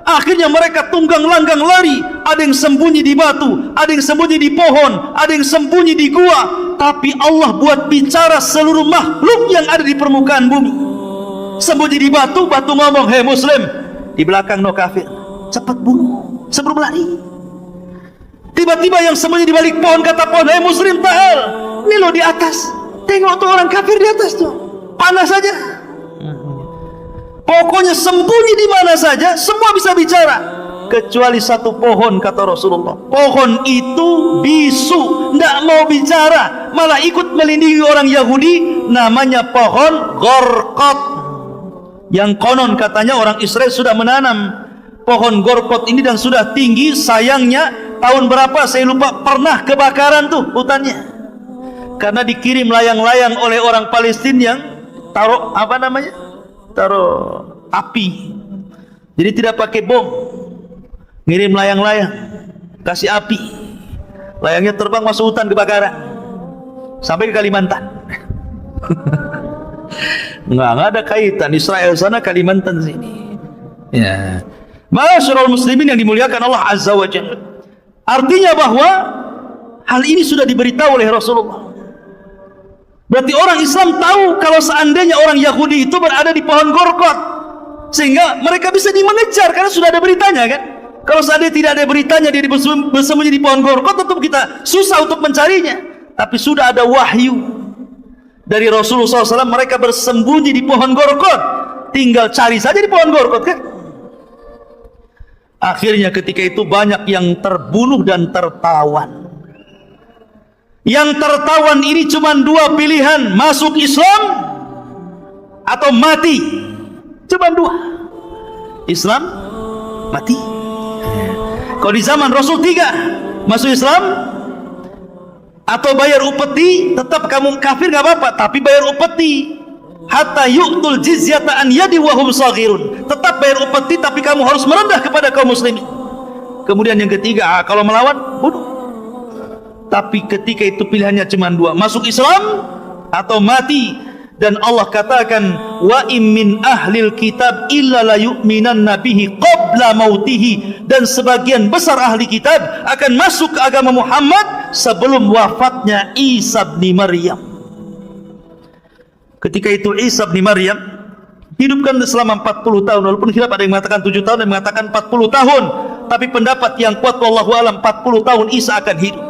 Akhirnya mereka tunggang langgang lari, ada yang sembunyi di batu, ada yang sembunyi di pohon, ada yang sembunyi di gua. Tapi Allah buat bicara seluruh makhluk yang ada di permukaan bumi. Sembunyi di batu, batu ngomong, "Hei muslim, di belakang no kafir, cepat bunuh sebelum lari." Tiba-tiba yang sembunyi di balik pohon kata pohon, "Hei muslim, ta'al, ini lo di atas, tengok tuh orang kafir di atas tuh, panas saja." Pokoknya sembunyi di mana saja, semua bisa bicara, kecuali satu pohon, kata Rasulullah. Pohon itu bisu, tidak mau bicara, malah ikut melindungi orang Yahudi. Namanya pohon Gorkot, yang konon katanya orang Israel sudah menanam pohon Gorkot ini dan sudah tinggi. Sayangnya tahun berapa saya lupa, pernah kebakaran tuh hutannya, karena dikirim layang-layang oleh orang Palestina yang taruh apa namanya, taruh api. Jadi tidak pakai bom, ngirim layang-layang, kasih api, layangnya terbang masuk hutan, kebakaran sampai ke Kalimantan. nggak ada kaitan Israel sana Kalimantan sini ya. Ma'asyiral muslimin yang dimuliakan Allah Azza wa Jalla, artinya bahwa hal ini sudah diberitahu oleh Rasulullah. Berarti orang Islam tahu kalau seandainya orang Yahudi itu berada di pohon Gorkot, sehingga mereka bisa mengejar karena sudah ada beritanya kan. Kalau seandainya tidak ada beritanya, dia bersembunyi di pohon Gorkot, tentu kita susah untuk mencarinya. Tapi sudah ada wahyu dari Rasulullah SAW, mereka bersembunyi di pohon Gorkot, tinggal cari saja di pohon Gorkot kan. Akhirnya ketika itu banyak yang terbunuh dan tertawan. Yang tertawan ini cuma dua pilihan, masuk Islam atau mati. Cuma dua, Islam, mati. Kalau di zaman Rasul tiga, masuk Islam atau bayar upeti. Tetap kamu kafir gak apa-apa, tapi bayar upeti. Hatta yu'tul jizyata an yadi wa hum saghirun. Tetap bayar upeti, tapi kamu harus merendah kepada kaum muslimin. Kemudian yang ketiga, kalau melawan, bunuh. Tapi ketika itu pilihannya cuma dua, masuk Islam atau mati. Dan Allah katakan, wa im min ahlil kitab illa la yu'minanna bihi qabla mautihi. Dan sebagian besar ahli kitab akan masuk ke agama Muhammad sebelum wafatnya Isa bin Maryam. Ketika itu Isa bin Maryam hidupkan selama 40 tahun, walaupun khilaf, ada yang mengatakan 7 tahun, ada yang mengatakan 40 tahun. Tapi pendapat yang kuat wallahu alam 40 tahun Isa akan hidup.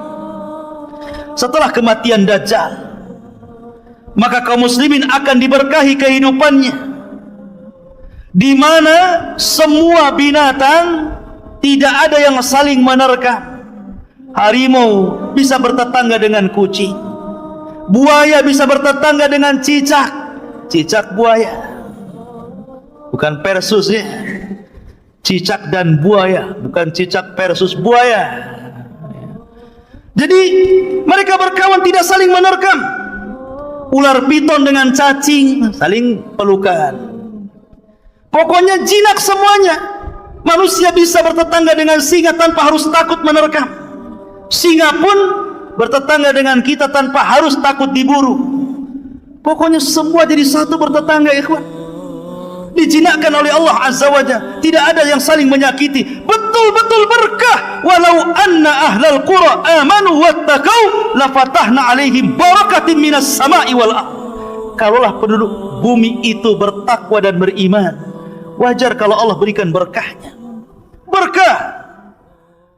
Setelah kematian Dajjal, maka kaum muslimin akan diberkahi kehidupannya, di mana semua binatang tidak ada yang saling menerkam. Harimau bisa bertetangga dengan kucing, buaya bisa bertetangga dengan cicak, cicak buaya, bukan Persus ya, cicak dan buaya, bukan cicak versus buaya. Jadi mereka berkawan tidak saling menerkam. Ular piton dengan cacing saling pelukan. Pokoknya jinak semuanya. Manusia bisa bertetangga dengan singa tanpa harus takut menerkam. Singa pun bertetangga dengan kita tanpa harus takut diburu. Pokoknya semua jadi satu bertetangga, ikhwan. Dijinakkan oleh Allah Azza wa Jalla, tidak ada yang saling menyakiti. Betul-betul berkah. Walau anna ahlal qura amanu wattaqau lafatahna alaihim barakatin minas sama'i wal ardh. Kalaulah penduduk bumi itu bertakwa dan beriman, wajar kalau Allah berikan berkahnya. Berkah